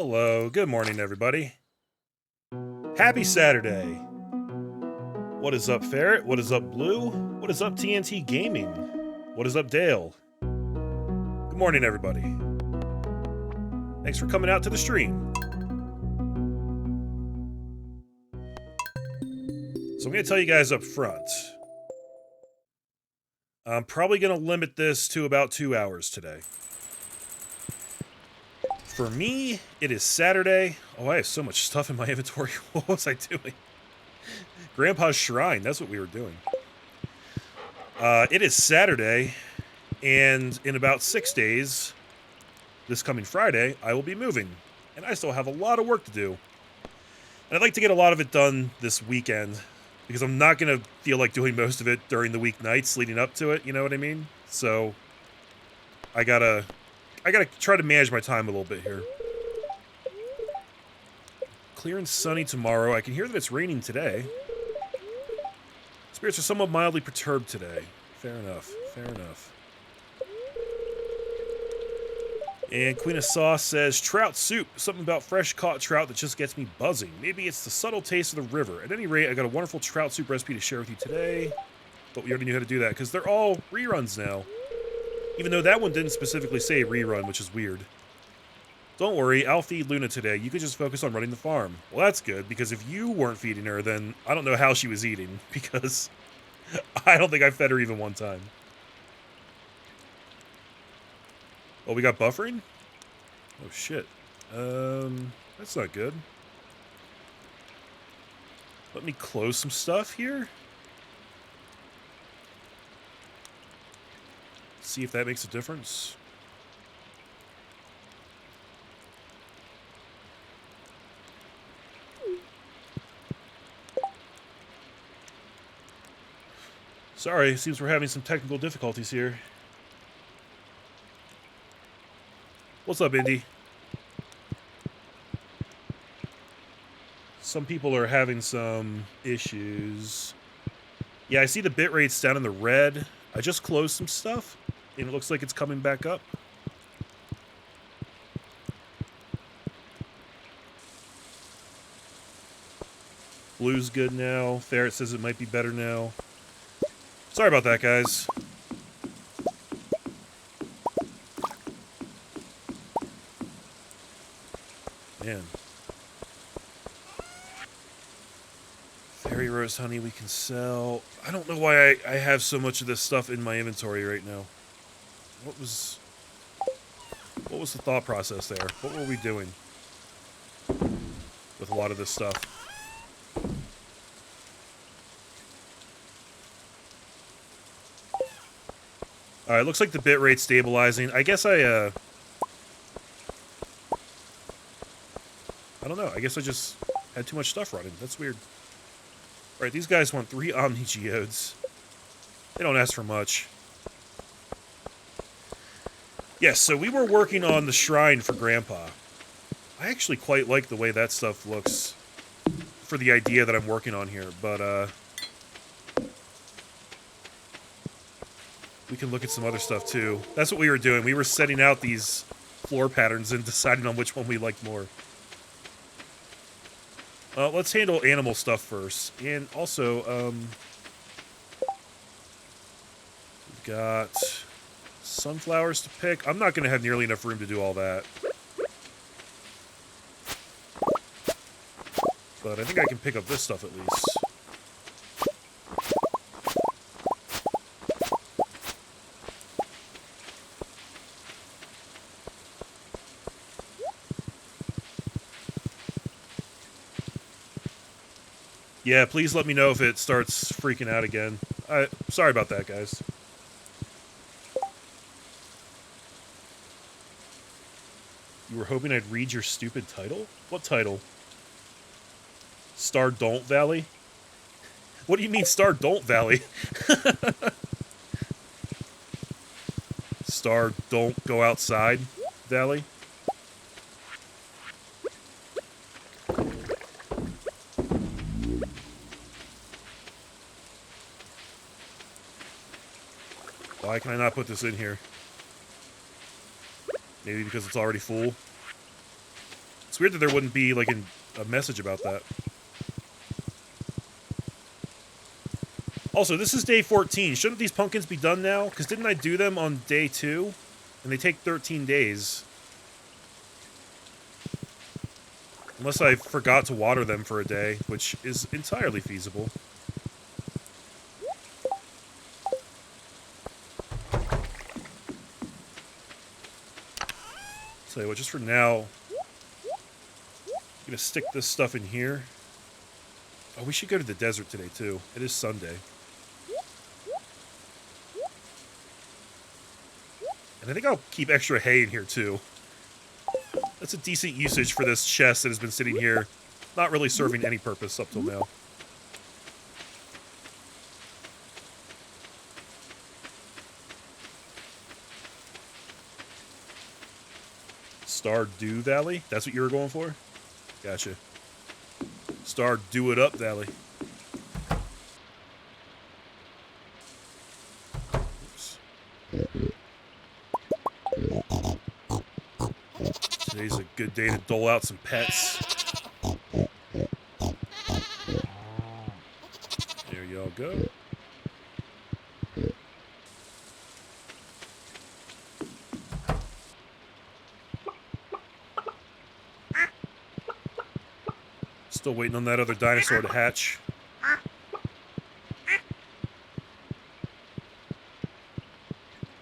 Hello, good morning, everybody. Happy Saturday. What is up, Ferret? What is up, Blue? What is up, TNT Gaming? What is up, Dale? Good morning, everybody. Thanks for coming out to the stream. So I'm going to tell you guys up front. I'm probably going to limit this to about 2 hours today. For me, it is Saturday. Oh, I have so much stuff in my inventory. What was I doing? Grandpa's Shrine, that's what we were doing. It is Saturday, and in about 6 days, this coming Friday, I will be moving. And I still have a lot of work to do. And I'd like to get a lot of it done this weekend, because I'm not going to feel like doing most of it during the weeknights leading up to it, you know what I mean? So, I gotta try to manage my time a little bit here. Clear and sunny tomorrow. I can hear that it's raining today. Spirits are somewhat mildly perturbed today. Fair enough. Fair enough. And Queen of Sauce says, trout soup. Something about fresh caught trout that just gets me buzzing. Maybe it's the subtle taste of the river. At any rate, I got a wonderful trout soup recipe to share with you today. But we already knew how to do that, because they're all reruns now. Even though that one didn't specifically say rerun, which is weird. Don't worry, I'll feed Luna today. You could just focus on running the farm. Well, that's good, because if you weren't feeding her, then I don't know how she was eating, because I don't think I fed her even one time. Oh, we got buffering? Oh, shit. That's not good. Let me close some stuff here. See if that makes a difference. Sorry, it seems we're having some technical difficulties here. What's up, Indy? Some people are having some issues. Yeah, I see the bit rates down in the red. I just closed some stuff, and it looks like it's coming back up. Blue's good now. Ferret says it might be better now. Sorry about that, guys. Man. Fairy rose honey we can sell. I don't know why I have so much of this stuff in my inventory right now. What was the thought process there? What were we doing with a lot of this stuff? Alright, looks like the bitrate's stabilizing. I guess I don't know. I guess I just had too much stuff running. That's weird. Alright, these guys want 3 Omni Geodes. They don't ask for much. Yes, so we were working on the shrine for Grandpa. I actually quite like the way that stuff looks for the idea that I'm working on here, but, we can look at some other stuff, too. That's what we were doing. We were setting out these floor patterns and deciding on which one we liked more. Let's handle animal stuff first. And also, we've got sunflowers to pick. I'm not going to have nearly enough room to do all that. But I think I can pick up this stuff at least. Yeah, please let me know if it starts freaking out again. Sorry about that, guys. You were hoping I'd read your stupid title? What title? Stardew Valley? What do you mean Stardew Valley? Star don't go outside Valley? Why can I not put this in here? Maybe because it's already full? It's weird that there wouldn't be, like, a message about that. Also, this is day 14. Shouldn't these pumpkins be done now? Because didn't I do them on day 2? And they take 13 days. Unless I forgot to water them for a day, which is entirely feasible. Tell you what, just for now, I'm gonna stick this stuff in here. Oh, we should go to the desert today, too. It is Sunday. And I think I'll keep extra hay in here, too. That's a decent usage for this chest that has been sitting here, not really serving any purpose up till now. Stardew Valley? That's what you were going for? Gotcha. Stardew it up, Valley. Oops. Today's a good day to dole out some pets. There y'all go. Still waiting on that other dinosaur to hatch.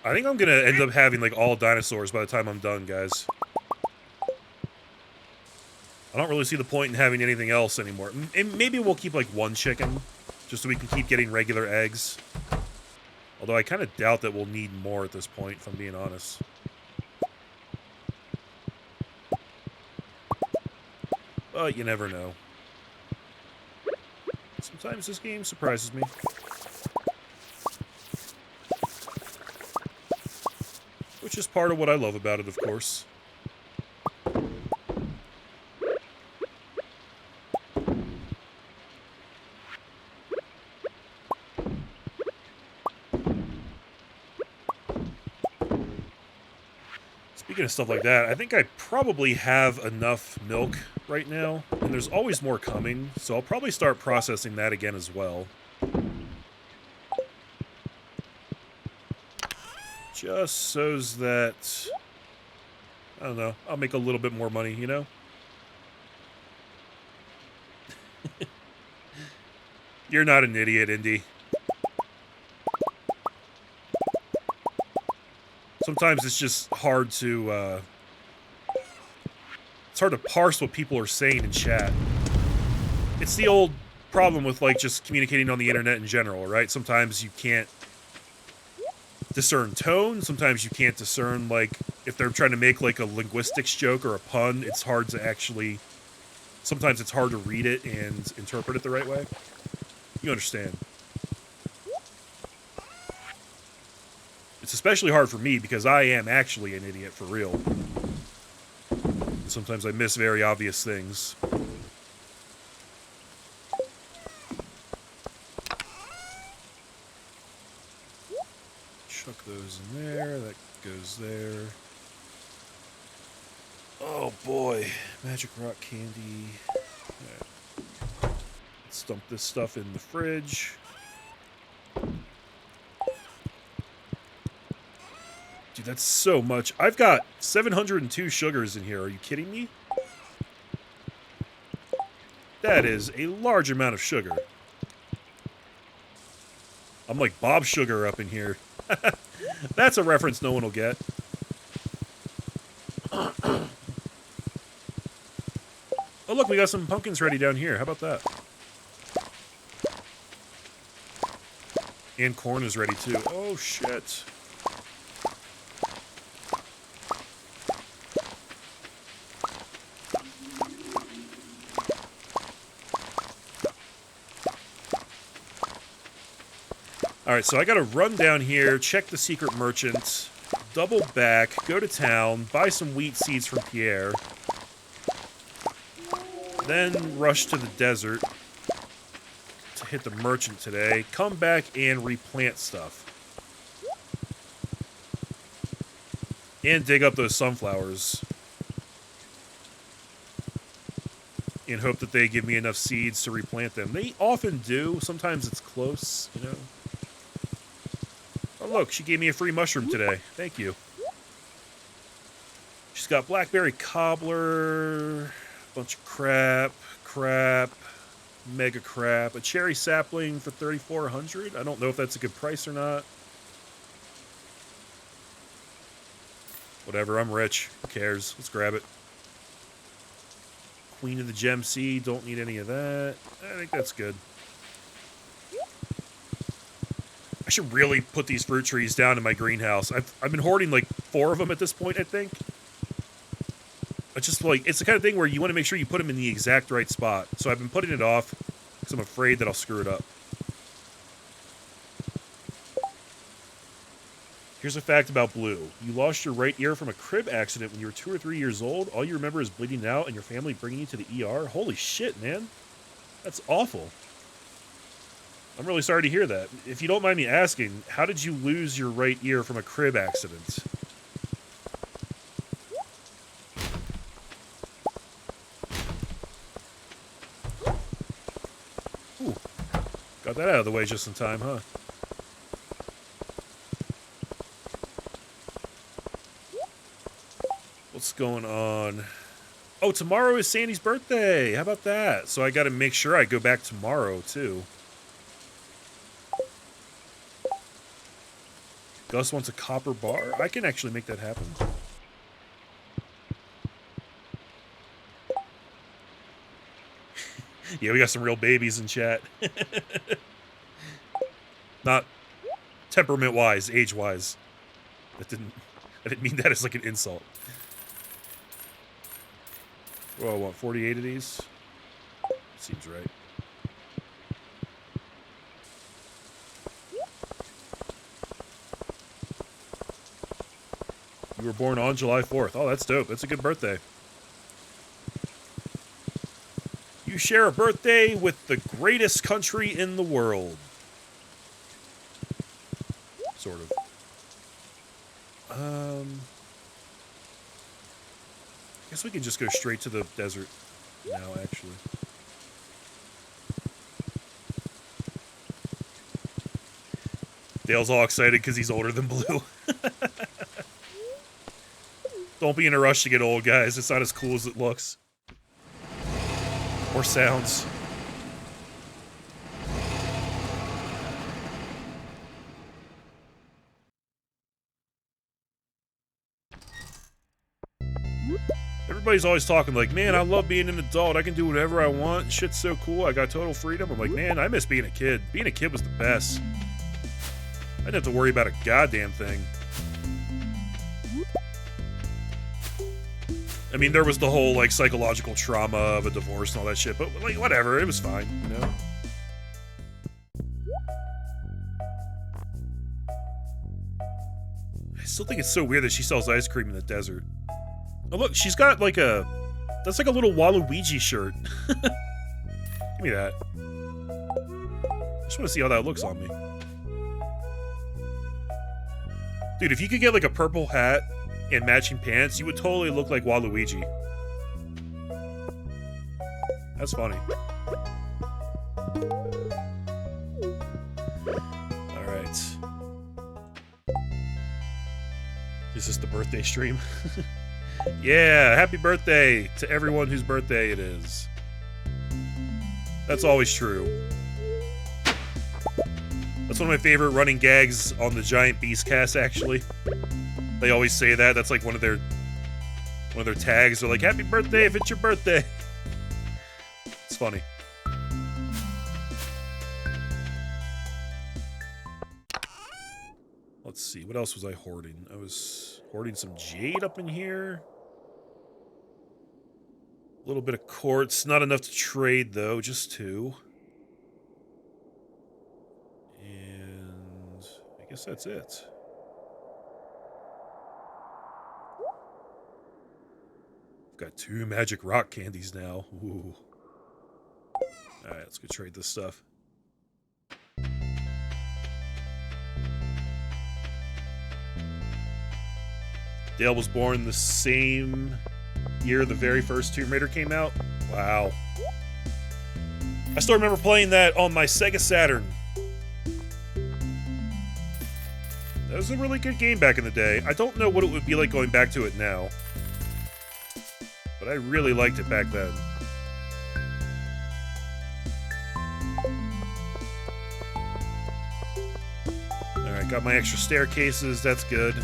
I think I'm gonna end up having, like, all dinosaurs by the time I'm done, guys. I don't really see the point in having anything else anymore. And maybe we'll keep, like, one chicken, just so we can keep getting regular eggs. Although I kind of doubt that we'll need more at this point, if I'm being honest. But you never know. Sometimes this game surprises me. Which is part of what I love about it, of course. Speaking of stuff like that, I think I probably have enough milk right now, and there's always more coming, so I'll probably start processing that again as well. Just so that, I don't know, I'll make a little bit more money, you know? You're not an idiot, Indy. Sometimes it's just hard to, it's hard to parse what people are saying in chat. It's the old problem with, like, just communicating on the internet in general, right? Sometimes you can't discern tone. Sometimes you can't discern, like, if they're trying to make, like, a linguistics joke or a pun, it's hard to actually... Sometimes it's hard to read it and interpret it the right way. You understand. It's especially hard for me because I am actually an idiot for real. Sometimes I miss very obvious things. Chuck those in there. That goes there. Oh boy. Magic rock candy. Right. Let's dump this stuff in the fridge. Dude, that's so much. I've got 702 sugars in here. Are you kidding me? That is a large amount of sugar. I'm like Bob Sugar up in here. That's a reference no one will get. Oh, look, we got some pumpkins ready down here. How about that? And corn is ready, too. Oh, shit. Alright, so I gotta run down here, check the secret merchant, double back, go to town, buy some wheat seeds from Pierre, then rush to the desert to hit the merchant today, come back and replant stuff. And dig up those sunflowers. in hope that they give me enough seeds to replant them. They often do. Sometimes it's close, you know. Oh, look, she gave me a free mushroom today. Thank you. She's got blackberry cobbler, bunch of crap, mega crap, a cherry sapling for 3,400. I don't know if that's a good price or not. Whatever, I'm rich. Who cares? Let's grab it. Queen of the Gem Seed, don't need any of that. I think that's good. I should really put these fruit trees down in my greenhouse. I've been hoarding like 4 of them at this point, I think. It's just like, it's the kind of thing where you want to make sure you put them in the exact right spot. So I've been putting it off because I'm afraid that I'll screw it up. Here's a fact about Blue. You lost your right ear from a crib accident when you were 2 or 3 years old. All you remember is bleeding out and your family bringing you to the ER. Holy shit, man. That's awful. I'm really sorry to hear that. If you don't mind me asking, how did you lose your right ear from a crib accident? Ooh. Got that out of the way just in time, huh? What's going on? Oh, tomorrow is Sandy's birthday. How about that? So I got to make sure I go back tomorrow, too. Gus wants a copper bar. I can actually make that happen. Yeah, we got some real babies in chat. Not temperament-wise, age-wise. I didn't mean that as like an insult. Oh, I want 48 of these. Seems right. You were born on July 4th. Oh, that's dope. That's a good birthday. You share a birthday with the greatest country in the world. Sort of. I guess we can just go straight to the desert now, actually. Dale's all excited because he's older than Blue. Don't be in a rush to get old, guys. It's not as cool as it looks. Or sounds. Everybody's always talking like, man, I love being an adult. I can do whatever I want. Shit's so cool. I got total freedom. I'm like, man, I miss being a kid. Being a kid was the best. I didn't have to worry about a goddamn thing. I mean, there was the whole, like, psychological trauma of a divorce and all that shit, but, like, whatever. It was fine, you know? I still think it's so weird that she sells ice cream in the desert. Oh, look, she's got, like, a... That's like a little Waluigi shirt. Give me that. I just want to see how that looks on me. Dude, if you could get, like, a purple hat and matching pants, you would totally look like Waluigi. That's funny. Alright. Is this the birthday stream? Yeah, happy birthday to everyone whose birthday it is. That's always true. That's one of my favorite running gags on the Giant Beast cast, actually. They always say that. That's like one of their tags. They're like, happy birthday if it's your birthday. It's funny. Let's see. What else was I hoarding? I was hoarding some jade up in here. A little bit of quartz. Not enough to trade, though. Just 2. And I guess that's it. Got 2 magic rock candies now. Ooh. Alright, let's go trade this stuff. Dale was born the same year the very first Tomb Raider came out. Wow. I still remember playing that on my Sega Saturn. That was a really good game back in the day. I don't know what it would be like going back to it now. But I really liked it back then. Alright, got my extra staircases, that's good.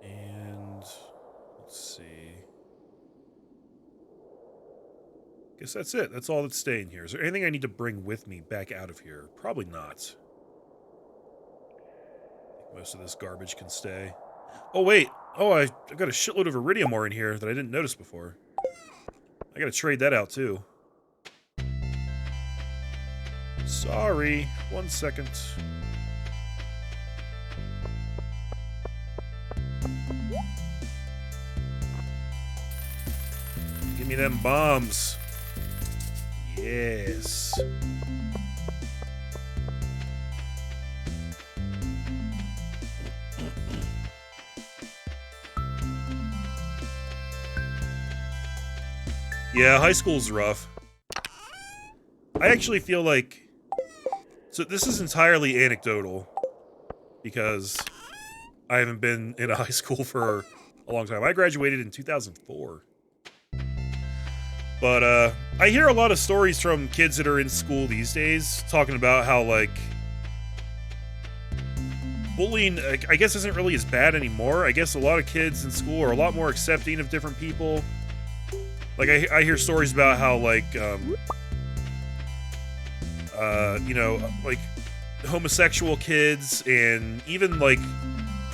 And let's see. Guess that's it. That's all that's staying here. Is there anything I need to bring with me back out of here? Probably not. Most of this garbage can stay. Oh, wait. Oh, I've got a shitload of iridium ore in here that I didn't notice before. I gotta trade that out, too. Sorry. 1 second. Give me them bombs. Yes. Yeah, high school's rough. I actually feel like... So this is entirely anecdotal, because I haven't been in a high school for a long time. I graduated in 2004. But, I hear a lot of stories from kids that are in school these days, talking about how, like, bullying, I guess, isn't really as bad anymore. I guess a lot of kids in school are a lot more accepting of different people. Like, I hear stories about how, like, you know, like, homosexual kids and even, like,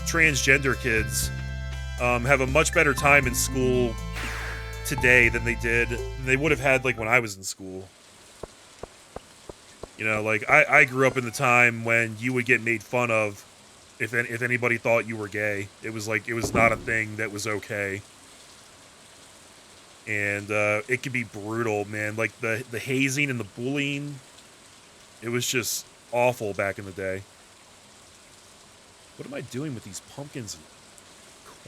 transgender kids, have a much better time in school today than they would have had, like, when I was in school. You know, like, I grew up in the time when you would get made fun of if anybody thought you were gay. It was like, it was not a thing that was okay. And, it could be brutal, man. Like, the hazing and the bullying, it was just awful back in the day. What am I doing with these pumpkins and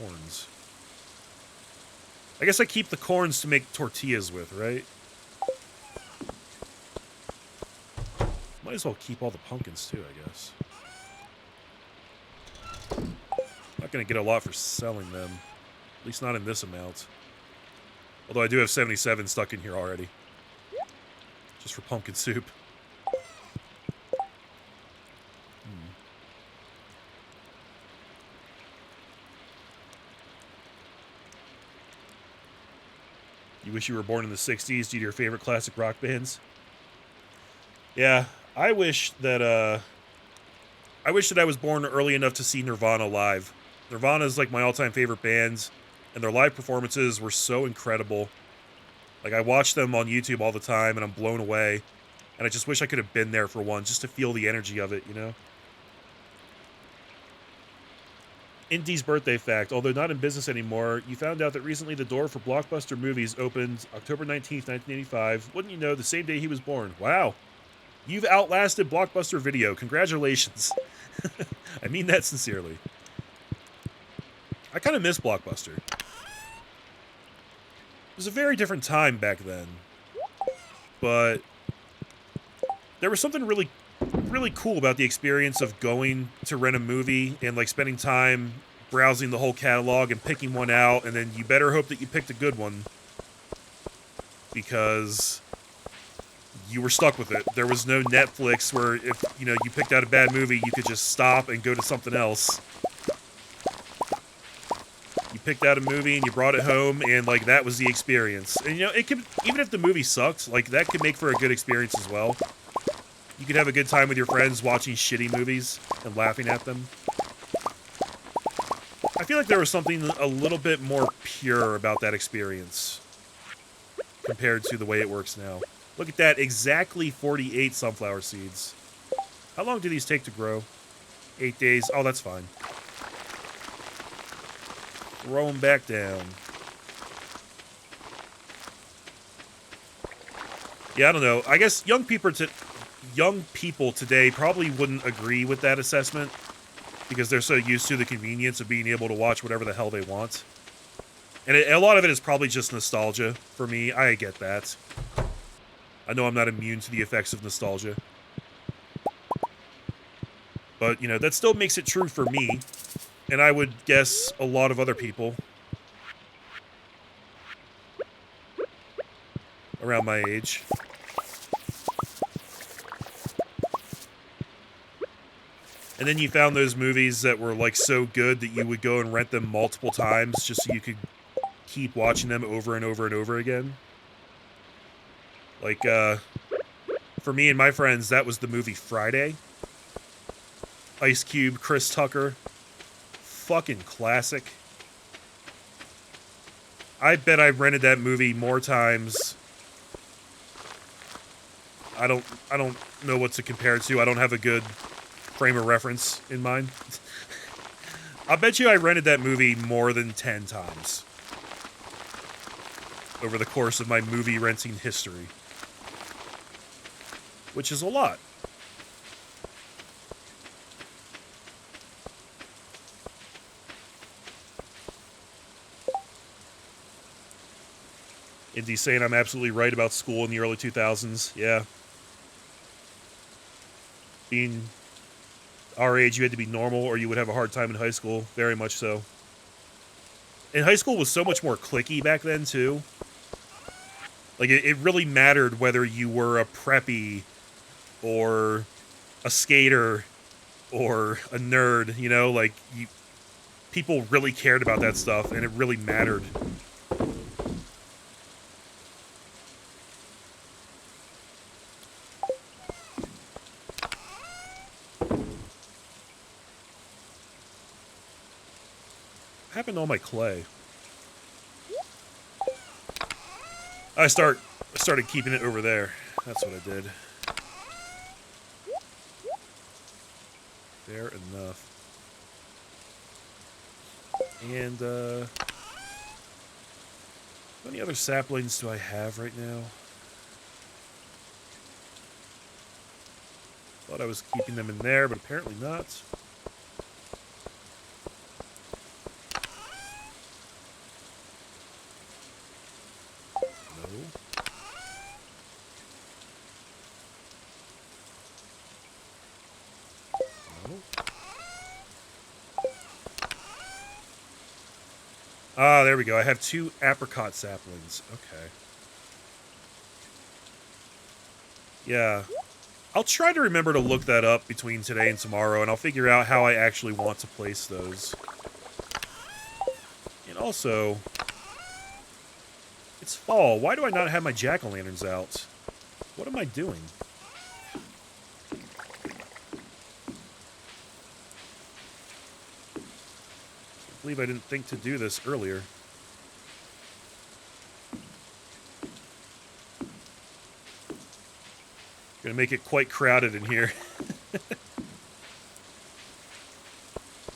corns? I guess I keep the corns to make tortillas with, right? Might as well keep all the pumpkins, too, I guess. Not gonna get a lot for selling them. At least not in this amount. Although I do have 77 stuck in here already. Just for pumpkin soup. You wish you were born in the 60s due to your favorite classic rock bands? Yeah, I wish that I was born early enough to see Nirvana live. Nirvana is like my all-time favorite bands, and their live performances were so incredible. Like, I watch them on YouTube all the time, and I'm blown away. And I just wish I could have been there for one, just to feel the energy of it, you know? Indy's birthday fact: although not in business anymore, you found out that recently the door for Blockbuster Movies opened October 19th, 1985. Wouldn't you know, the same day he was born. Wow. You've outlasted Blockbuster Video. Congratulations. I mean that sincerely. I kind of miss Blockbuster. It was a very different time back then. But there was something really cool about the experience of going to rent a movie and, like, spending time browsing the whole catalog and picking one out, and then you better hope that you picked a good one, because you were stuck with it. There was no Netflix where, if, you know, you picked out a bad movie, you could just stop and go to something else. You picked out a movie and you brought it home, and, like, that was the experience. And, you know, it could, even if the movie sucked, like, that could make for a good experience as well. You could have a good time with your friends watching shitty movies and laughing at them. I feel like there was something a little bit more pure about that experience compared to the way it works now. Look at that, exactly 48 sunflower seeds. How long do these take to grow? 8 days. Oh, that's fine. Throw them back down. Yeah, I don't know. I guess young people young people today probably wouldn't agree with that assessment because they're so used to the convenience of being able to watch whatever the hell they want. And a lot of it is probably just nostalgia for me. I get that. I know I'm not immune to the effects of nostalgia. But, you know, that still makes it true for me. And I would guess a lot of other people around my age. And then you found those movies that were, like, so good that you would go and rent them multiple times just so you could keep watching them over and over and over again. Like, for me and my friends, that was the movie Friday. Ice Cube, Chris Tucker. Fucking classic. I bet I rented that movie more times. I don't know what to compare it to. I don't have a good frame of reference in mind. I bet you I rented that movie more than 10 times over the course of my movie renting history. Which is a lot. Indy saying I'm absolutely right about school in the early 2000s. Yeah. Being our age, you had to be normal or you would have a hard time in high school. Very much so. And high school was so much more cliquey back then, too. Like, it really mattered whether you were a preppy or a skater or a nerd, you know? Like, people really cared about that stuff, and it really mattered. What happened to all my clay? I started keeping it over there. That's what I did. Fair enough. And, how many other saplings do I have right now? Thought I was keeping them in there, but apparently not. Ah, there we go. I have 2 apricot saplings. Okay. Yeah. I'll try to remember to look that up between today and tomorrow, and I'll figure out how I actually want to place those. And also, it's fall. Why do I not have my jack-o'-lanterns out? What am I doing? I believe I didn't think to do this earlier. Gonna make it quite crowded in here.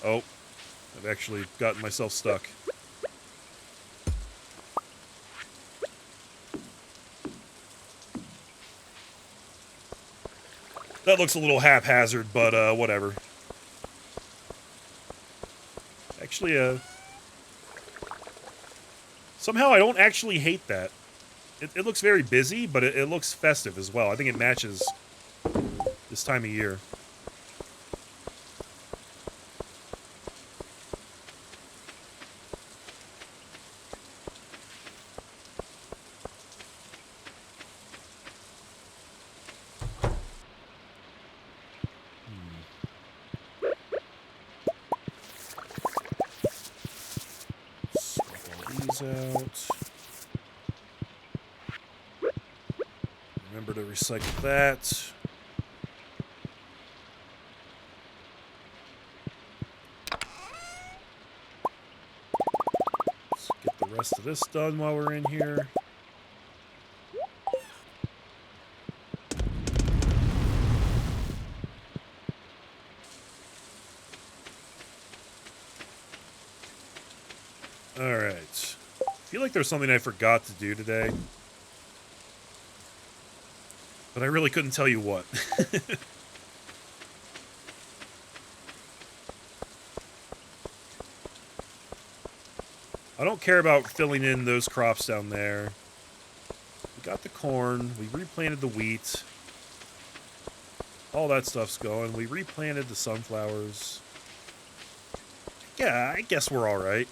Oh, I've actually gotten myself stuck. That looks a little haphazard, but whatever. Actually, somehow I don't actually hate that. It looks very busy, but it looks festive as well. I think it matches this time of year. Out. Remember to recycle that. Let's get the rest of this done while we're in here. Alright. I feel like there's something I forgot to do today. But I really couldn't tell you what. I don't care about filling in those crops down there. We got the corn. We replanted the wheat. All that stuff's going. We replanted the sunflowers. Yeah, I guess we're all right.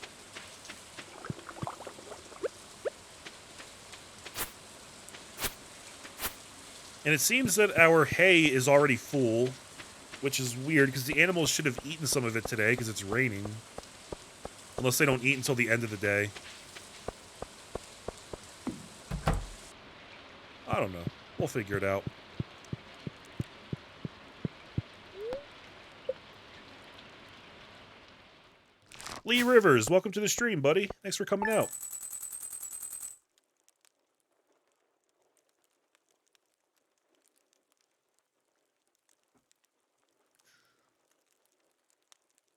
And it seems that our hay is already full, which is weird because the animals should have eaten some of it today because it's raining. Unless they don't eat until the end of the day. I don't know. We'll figure it out. Lee Rivers, welcome to the stream, buddy. Thanks for coming out.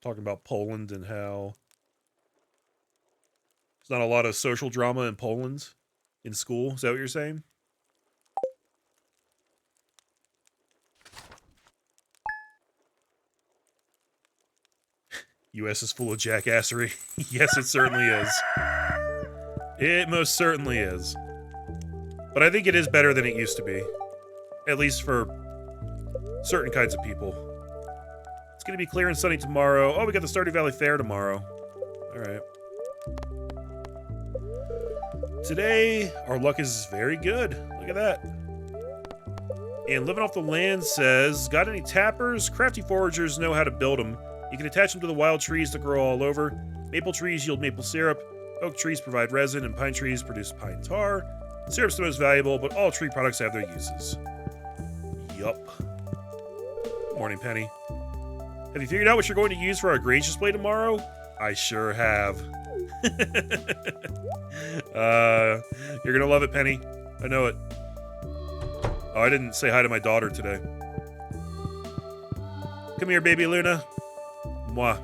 Talking about Poland and how there's not a lot of social drama in Poland in school. Is that what you're saying? US is full of jackassery. Yes, it certainly is. It most certainly is. But I think it is better than it used to be. At least for certain kinds of people. It's going to be clear and sunny tomorrow. Oh, we got the Stardew Valley Fair tomorrow. Alright. Today, our luck is very good. Look at that. And Living Off the Land says, got any tappers? Crafty foragers know how to build them. You can attach them to the wild trees that grow all over. Maple trees yield maple syrup. Oak trees provide resin, and pine trees produce pine tar. Syrup's the most valuable, but all tree products have their uses. Yup. Morning, Penny. Have you figured out what you're going to use for our Grange display tomorrow? I sure have. You're gonna love it, Penny. I know it. Oh, I didn't say hi to my daughter today. Come here, baby Luna. Mwah.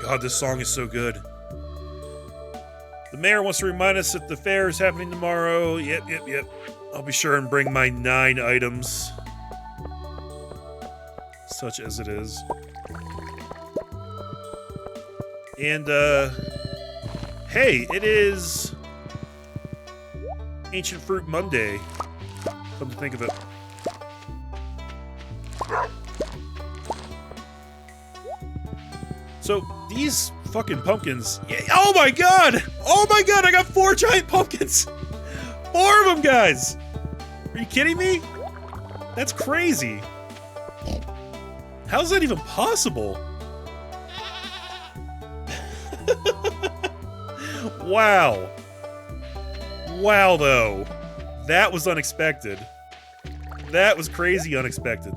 God, this song is so good. The mayor wants to remind us that the fair is happening tomorrow. Yep. I'll be sure and bring my 9 items. Such as it is. And, hey, it is Ancient Fruit Monday. Come to think of it. So, these fucking pumpkins... Yeah, oh my god! Oh my god, I got 4 giant pumpkins! 4 of them, guys! Are you kidding me? That's crazy. How's that even possible? Wow. Wow, though. That was unexpected. That was crazy unexpected.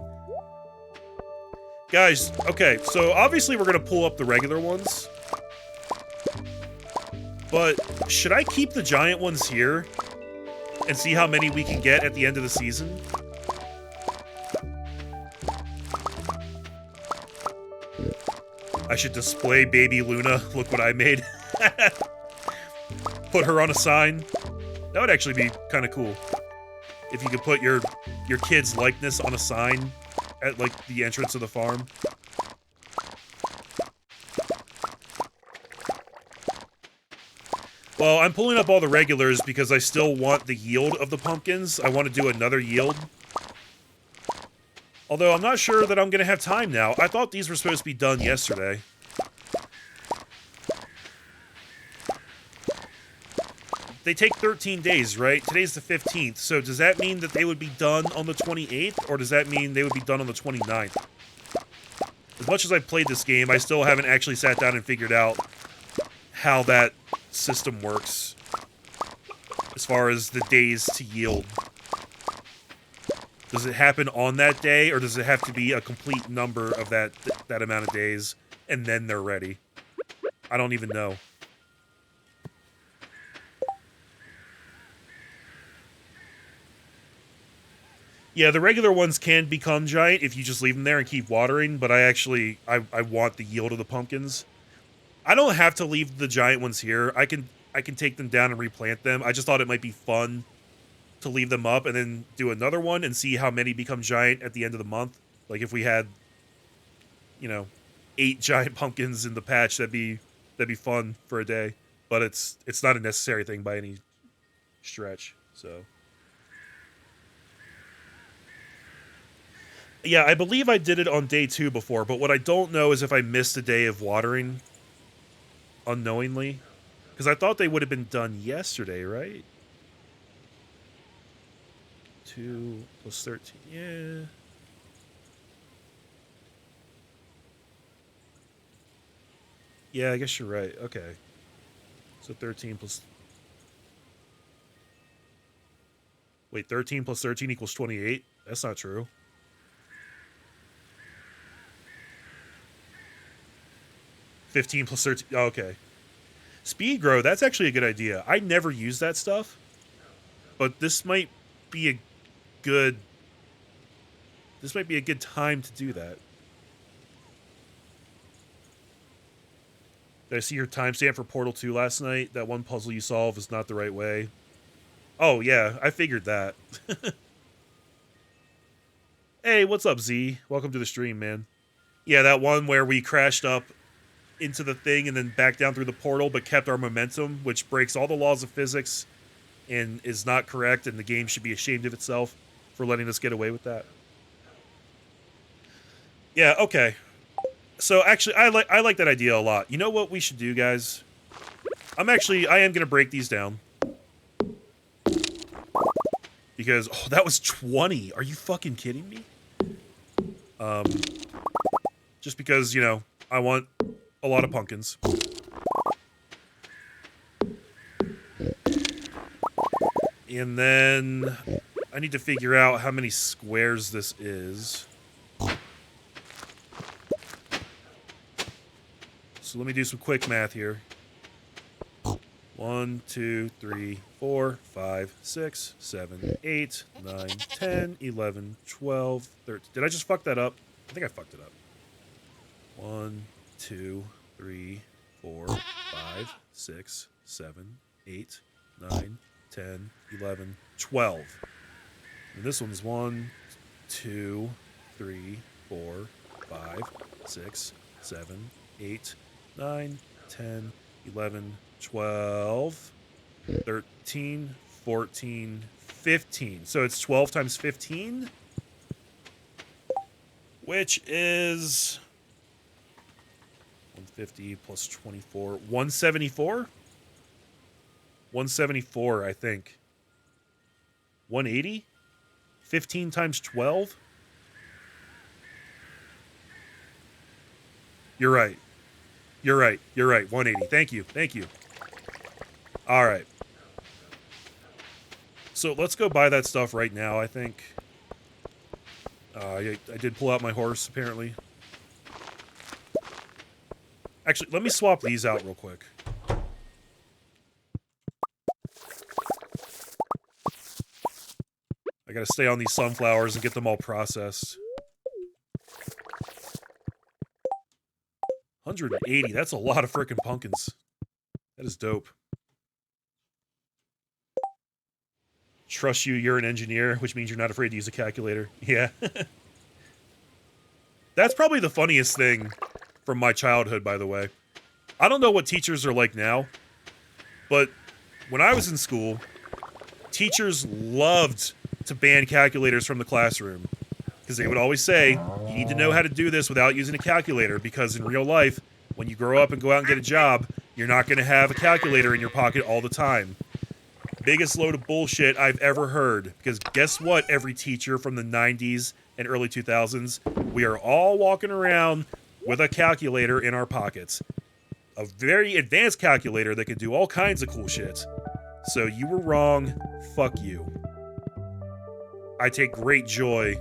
Guys, okay, so obviously we're gonna pull up the regular ones. But should I keep the giant ones here and see how many we can get at the end of the season? I should display baby Luna. Look what I made. Put her on a sign. That would actually be kind of cool. If you could put your kid's likeness on a sign at, like, the entrance of the farm. Well, I'm pulling up all the regulars because I still want the yield of the pumpkins. I want to do another yield. Although I'm not sure that I'm going to have time now. I thought these were supposed to be done yesterday. They take 13 days, right? Today's the 15th, so does that mean that they would be done on the 28th, or does that mean they would be done on the 29th? As much as I've played this game, I still haven't actually sat down and figured out how that system works as far as the days to yield. Does it happen on that day, or does it have to be a complete number of that amount of days, and then they're ready? I don't even know. Yeah, the regular ones can become giant if you just leave them there and keep watering, but I want the yield of the pumpkins. I don't have to leave the giant ones here. I can take them down and replant them. I just thought it might be fun to leave them up and then do another one and see how many become giant at the end of the month. Like if we had, you know, 8 giant pumpkins in the patch, that'd be fun for a day. But it's not a necessary thing by any stretch. So yeah, I believe I did it on day 2 before, but what I don't know is if I missed a day of watering unknowingly. Because I thought they would have been done yesterday, right? 2 plus 13, yeah. Yeah, I guess you're right. Okay. So 13 plus... Wait, 13 plus 13 equals 28? That's not true. $15 plus 13... Oh, okay. Speed grow, that's actually a good idea. I never use that stuff. But this might be a good... This might be a good time to do that. Did I see your timestamp for Portal 2 last night? That one puzzle you solve is not the right way. Oh, yeah, I figured that. Hey, what's up, Z? Welcome to the stream, man. Yeah, that one where we crashed up into the thing and then back down through the portal, but kept our momentum, which breaks all the laws of physics and is not correct, and the game should be ashamed of itself for letting us get away with that. Yeah, okay. So actually, I like that idea a lot. You know what we should do, guys? I am going to break these down. Because, oh, that was 20. Are you fucking kidding me? Just because, you know, I want a lot of pumpkins. And then I need to figure out how many squares this is. So let me do some quick math here. 1, 2, 3, 4, 5, 6, 7, 8, 9, 10, 11, 12, 13. Did I just fuck that up? I think I fucked it up. 1, 2, 3, 4, 5, 6, 7, 8, 9, 10, 11, 12. And this one's 1, 2, 3, 4, 5, 6, 7, 8, 9, 10, 11, 12, 13, 14, 15. So it's 12 times 15, which is 150 plus 24, 174? 174, I think. 180? 15 times 12? You're right. You're right. You're right. 180. Thank you. Thank you. All right. So let's go buy that stuff right now, I think. I did pull out my horse, apparently. Actually, let me swap these out real quick. I gotta stay on these sunflowers and get them all processed. 180, that's a lot of frickin' pumpkins. That is dope. Trust you, you're an engineer, which means you're not afraid to use a calculator. Yeah. That's probably the funniest thing from my childhood, by the way. I don't know what teachers are like now, but when I was in school, teachers loved to ban calculators from the classroom. Because they would always say, you need to know how to do this without using a calculator, because in real life, when you grow up and go out and get a job, you're not going to have a calculator in your pocket all the time. Biggest load of bullshit I've ever heard. Because guess what, every teacher from the 90s and early 2000s? We are all walking around with a calculator in our pockets. A very advanced calculator that can do all kinds of cool shit. So you were wrong. Fuck you. I take great joy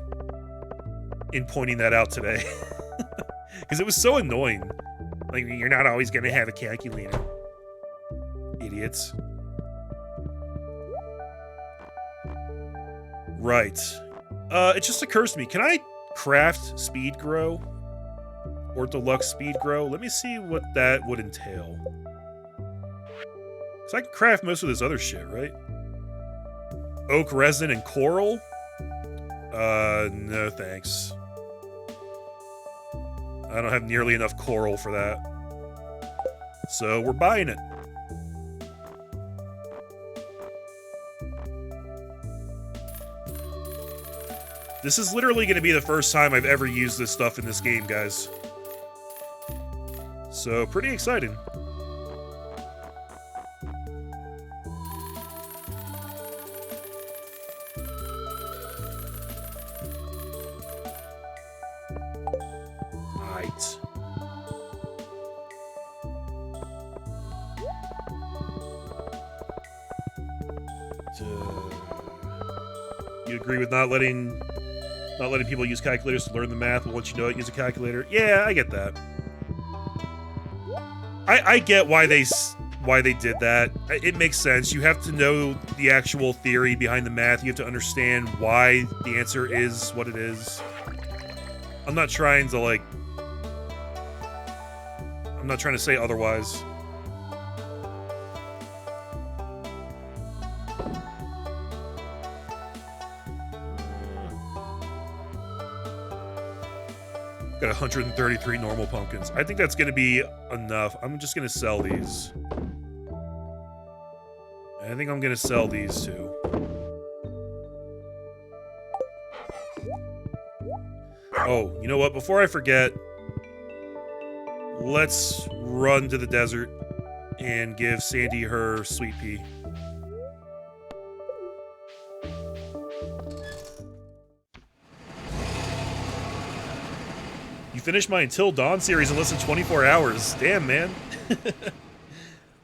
in pointing that out today. Because it was so annoying. Like, you're not always going to have a calculator. Idiots. Right. It just occurs to me, can I craft speed grow? or deluxe speed grow. Let me see what that would entail. Because I can craft most of this other shit, right? Oak resin and coral? No thanks. I don't have nearly enough coral for that. So we're buying it. This is literally going to be the first time I've ever used this stuff in this game, guys. So, pretty exciting. Right. You agree with not letting people use calculators to learn the math, but once you know it, use a calculator? Yeah, I get that. I get why they did that. It makes sense. You have to know the actual theory behind the math. You have to understand why the answer is what it is. I'm not trying to say otherwise. Got 133 normal pumpkins. I think that's going to be enough. I'm just going to sell these. I think I'm going to sell these too. Oh, you know what? Before I forget, let's run to the desert and give Sandy her sweet pea. You finished my Until Dawn series in less than 24 hours. Damn, man.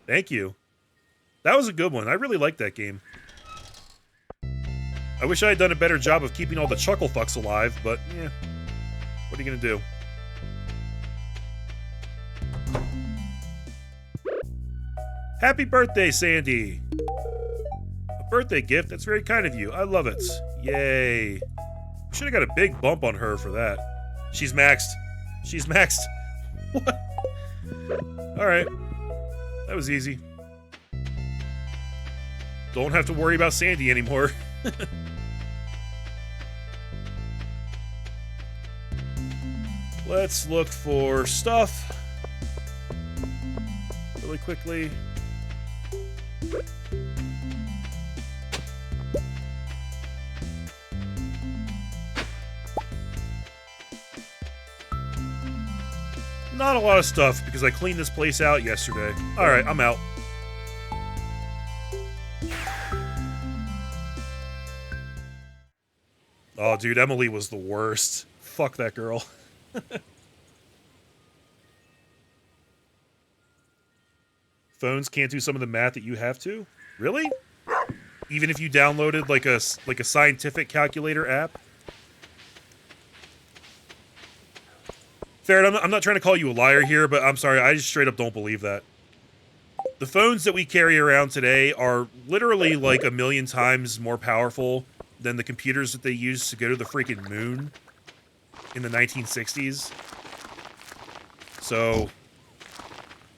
Thank you. That was a good one. I really liked that game. I wish I had done a better job of keeping all the Chucklefucks alive, but, yeah. What are you gonna do? Happy birthday, Sandy! A birthday gift? That's very kind of you. I love it. Yay. We should have got a big bump on her for that. She's maxed. She's maxed. What? Alright. That was easy. Don't have to worry about Sandy anymore. Let's look for stuff. Really quickly. Not a lot of stuff, because I cleaned this place out yesterday. Alright, I'm out. Oh, dude, Emily was the worst. Fuck that girl. Phones can't do some of the math that you have to? Really? Even if you downloaded like a scientific calculator app? Ferret, I'm not trying to call you a liar here, but I'm sorry, I just straight up don't believe that. The phones that we carry around today are literally like 1,000,000 times more powerful than the computers that they used to go to the freaking moon in the 1960s. So,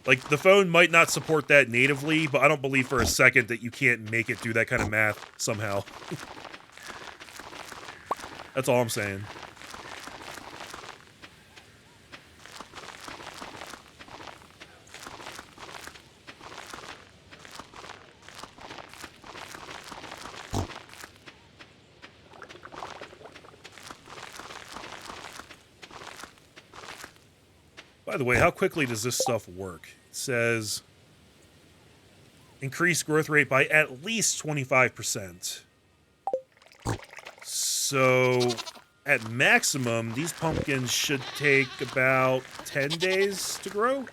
like, the phone might not support that natively, but I don't believe for a second that you can't make it do that kind of math somehow. That's all I'm saying. By the way, how quickly does this stuff work? It says, increase growth rate by at least 25%. So, at maximum, these pumpkins should take about 10 days to grow.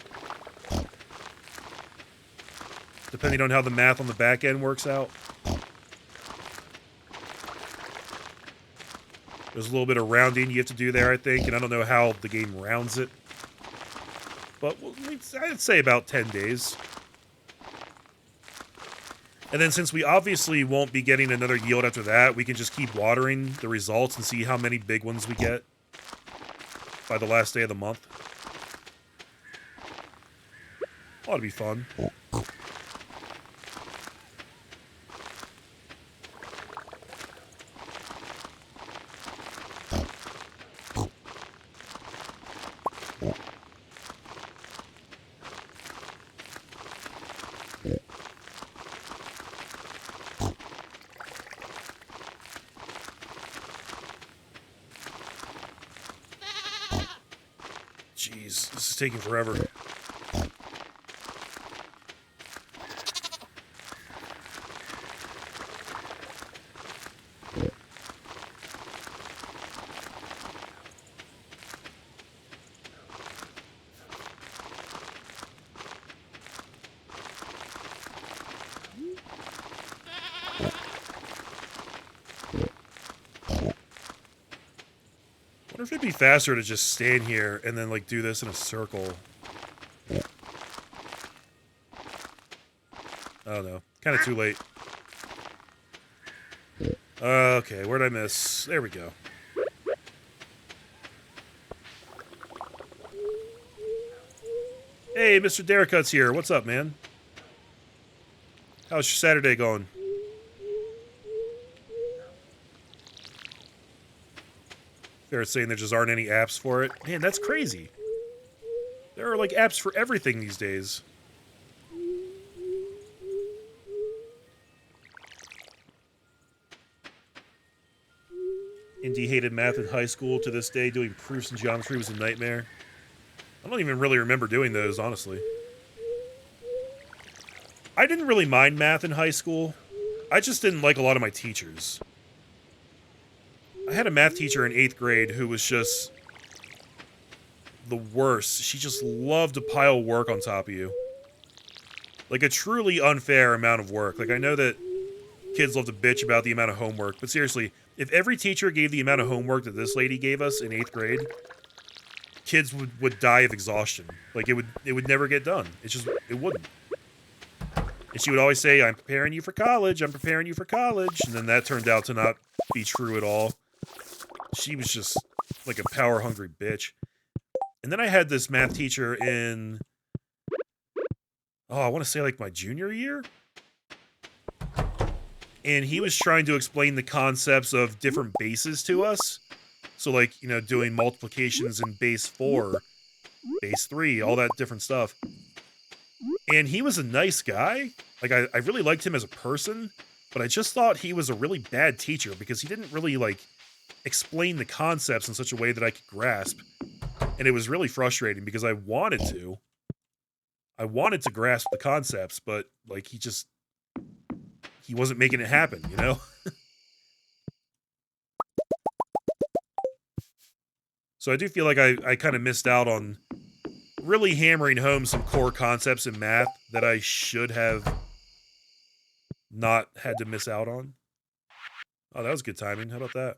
Depending on how the math on the back end works out. There's a little bit of rounding you have to do there, I think, and I don't know how the game rounds it. But I'd say about 10 days. And then since we obviously won't be getting another yield after that, we can just keep watering the results and see how many big ones we get by the last day of the month. ought to be fun. Jeez, this is taking forever. I wonder if it'd be faster to just stand here and then, like, do this in a circle. Oh, no. Kind of too late. Okay, where'd I miss? There we go. Hey, Mr. Derrickut's here. What's up, man? How's your Saturday going? They're saying there just aren't any apps for it. Man, that's crazy. There are, like, apps for everything these days. Indy hated math in high school. To this day, doing proofs in geometry was a nightmare. I don't even really remember doing those, honestly. I didn't really mind math in high school. I just didn't like a lot of my teachers. I had a math teacher in 8th grade who was just the worst. She just loved to pile work on top of you. Like, a truly unfair amount of work. Like, I know that kids love to bitch about the amount of homework, but seriously, if every teacher gave the amount of homework that this lady gave us in 8th grade, kids would die of exhaustion. Like, it would never get done. It wouldn't. And she would always say, I'm preparing you for college, I'm preparing you for college. And then that turned out to not be true at all. She was just like a power-hungry bitch. And then I had this math teacher in, I want to say like my junior year? And he was trying to explain the concepts of different bases to us. So, like, you know, doing multiplications in base 4, base 3, all that different stuff. And he was a nice guy. Like, I really liked him as a person, but I just thought he was a really bad teacher because he didn't really, like, explain the concepts in such a way that I could grasp. And it was really frustrating because I wanted to. I wanted to grasp the concepts, but, like, he wasn't making it happen, you know? So I do feel like I kind of missed out on really hammering home some core concepts in math that I should have not had to miss out on. Oh, that was good timing. How about that?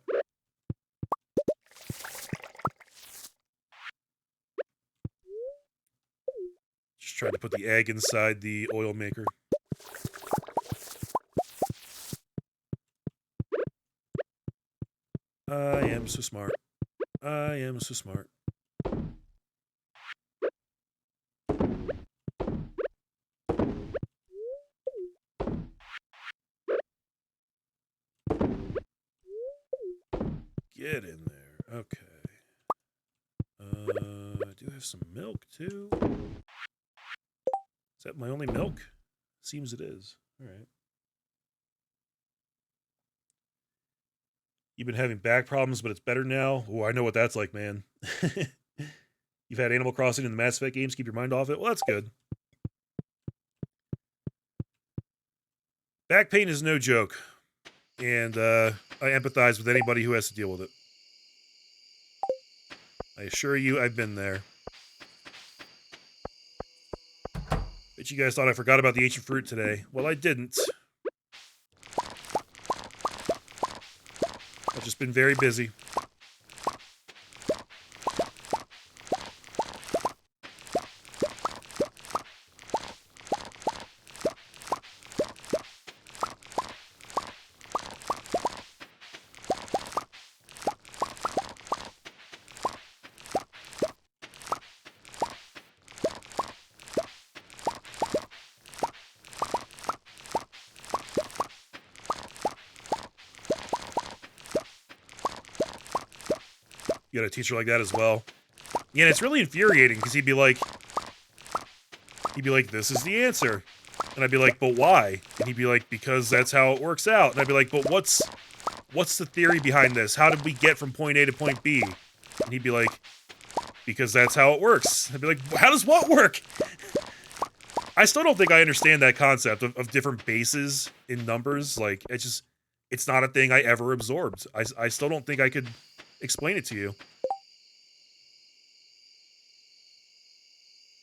Just tried to put the egg inside the oil maker. I am so smart. I am so smart. Get in there. Okay. I do have some milk, too. Is that my only milk? Seems it is. All right. You've been having back problems, but it's better now? Oh, I know what that's like, man. You've had Animal Crossing and the Mass Effect games keep your mind off it? Well, that's good. Back pain is no joke. And I empathize with anybody who has to deal with it. I assure you, I've been there. Bet you guys thought I forgot about the ancient fruit today. Well, I didn't. I've just been very busy. You had a teacher like that as well. Yeah, and it's really infuriating because he'd be like, this is the answer. And I'd be like, but why? And he'd be like, because that's how it works out. And I'd be like, but what's the theory behind this? How did we get from point A to point B? And he'd be like, because that's how it works. I'd be like, how does what work? I still don't think I understand that concept of different bases in numbers. Like, it's not a thing I ever absorbed. I still don't think I could explain it to you.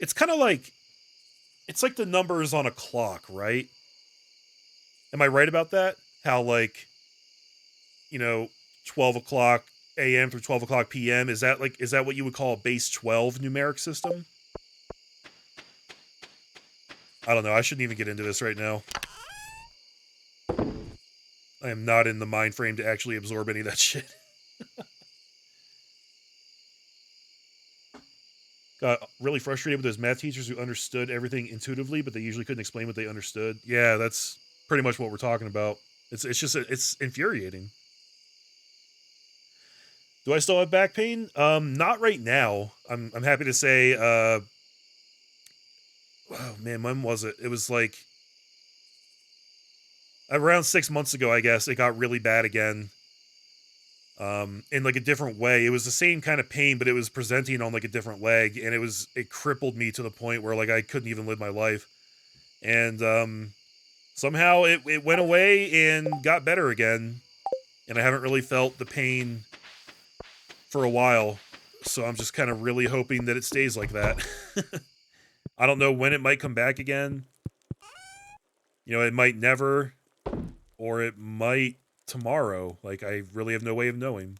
It's kind of like, it's like the numbers on a clock, right? Am I right about that? How, like, 12 o'clock a.m. through 12 o'clock p.m. Is that what you would call a base 12 numeric system? I don't know. I shouldn't even get into this right now. I am not in the mind frame to actually absorb any of that shit. Got really frustrated with those math teachers who understood everything intuitively, but they usually couldn't explain what they understood. Yeah, that's pretty much what we're talking about. It's infuriating. Do I still have back pain? Not right now. I'm happy to say, oh man, when was it? It was like around 6 months ago, I guess. It got really bad again. In like a different way. It was the same kind of pain, but it was presenting on like a different leg, and it crippled me to the point where like I couldn't even live my life. And somehow it went away and got better again. And I haven't really felt the pain for a while. So I'm just kind of really hoping that it stays like that. I don't know when it might come back again. It might never, or it might tomorrow. Like, I really have no way of knowing.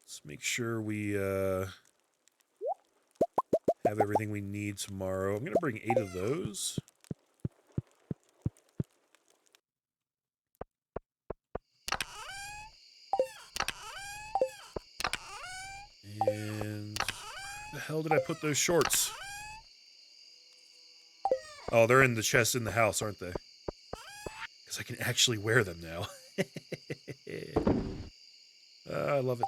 Let's make sure we have everything we need tomorrow. I'm going to bring 8 of those. And where the hell did I put those shorts? Oh, they're in the chest in the house, aren't they? Because I can actually wear them now. I love it.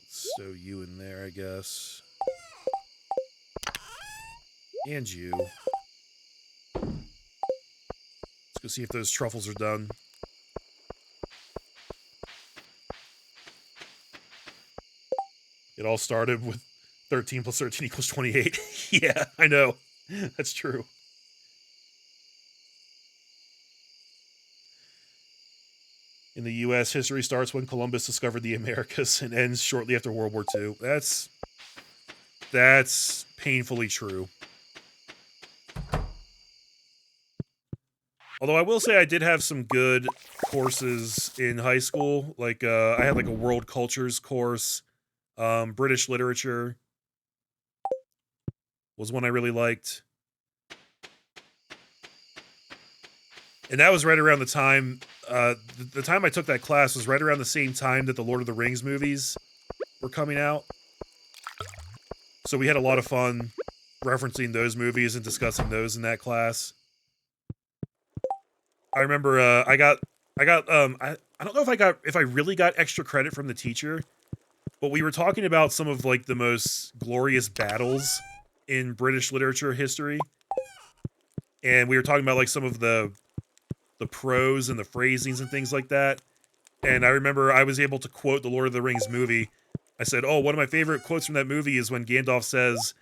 Let's sew you in there, I guess. And you. Let's go see if those truffles are done. It all started with 13 plus 13 equals 28. Yeah, I know. That's true. In the U.S., history starts when Columbus discovered the Americas and ends shortly after World War II. That's painfully true. Although I will say I did have some good courses in high school. Like, I had like a world cultures course. British literature was one I really liked. And that was right around the time, the time I took that class was right around the same time that the Lord of the Rings movies were coming out. So we had a lot of fun referencing those movies and discussing those in that class. I remember, I don't know if I really got extra credit from the teacher, but we were talking about some of like the most glorious battles in British literature history. And we were talking about like some of the prose and the phrasings and things like that. And I remember I was able to quote the Lord of the Rings movie. I said, oh, one of my favorite quotes from that movie is when Gandalf says,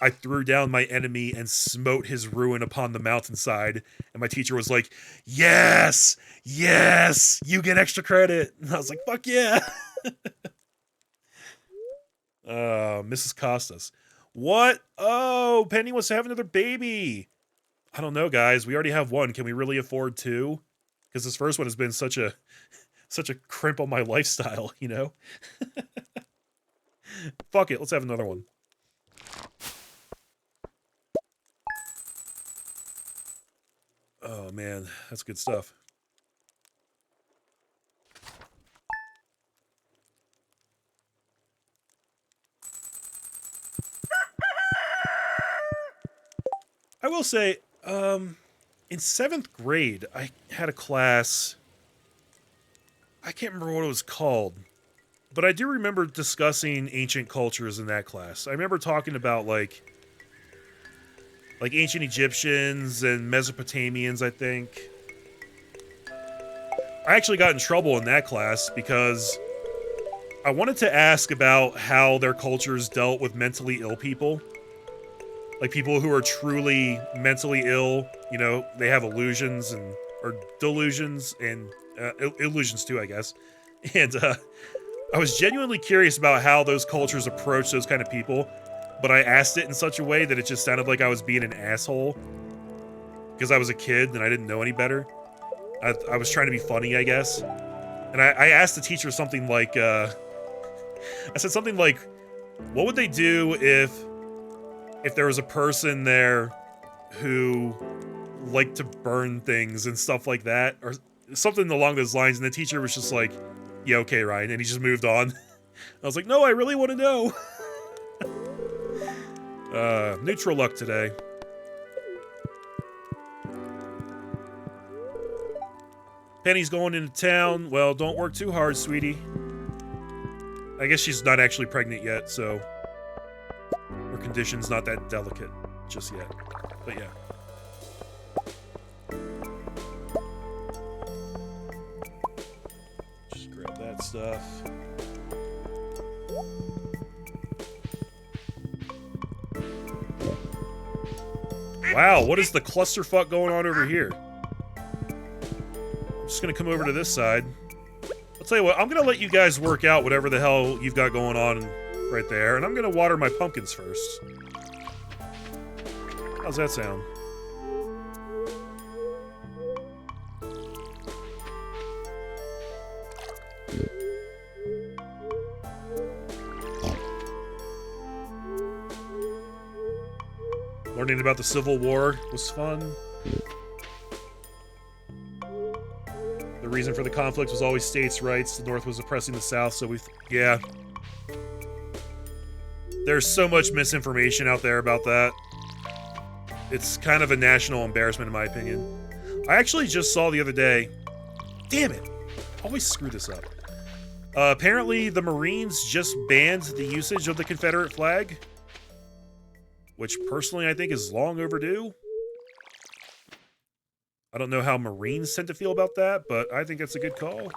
I threw down my enemy and smote his ruin upon the mountainside. And my teacher was like, yes, yes, you get extra credit. And I was like, fuck yeah. Mrs. Costas. What? Oh, Penny wants to have another baby. I don't know, guys. We already have one. Can we really afford 2? Because this first one has been such a crimp on my lifestyle, you know? Fuck it. Let's have another one. Oh, man. That's good stuff. I will say, in 7th grade, I had a class. I can't remember what it was called, but I do remember discussing ancient cultures in that class. I remember talking about like ancient Egyptians and Mesopotamians, I think. I actually got in trouble in that class because I wanted to ask about how their cultures dealt with mentally ill people. Like people who are truly mentally ill, you know, they have illusions or delusions and illusions too, I guess. And I was genuinely curious about how those cultures approach those kind of people, but I asked it in such a way that it just sounded like I was being an asshole because I was a kid and I didn't know any better. I was trying to be funny, I guess. And I asked the teacher something like, I said something like, what would they do if there was a person there who liked to burn things and stuff like that, or something along those lines, and the teacher was just like, yeah, okay, Ryan, and he just moved on. I was like, no, I really want to know. Neutral luck today. Penny's going into town. Well, don't work too hard, sweetie. I guess she's not actually pregnant yet, so her condition's not that delicate just yet. But yeah. Just grab that stuff. Wow, what is the clusterfuck going on over here? I'm just gonna come over to this side. I'll tell you what, I'm gonna let you guys work out whatever the hell you've got going on right there, and I'm gonna water my pumpkins first. How's that sound? Learning about the Civil War was fun. The reason for the conflict was always states' rights. The North was oppressing the South, so yeah. There's so much misinformation out there about that. It's kind of a national embarrassment, in my opinion. I actually just saw the other day... Damn it! I always screw this up. Apparently, the Marines just banned the usage of the Confederate flag, which personally I think is long overdue. I don't know how Marines tend to feel about that, but I think that's a good call.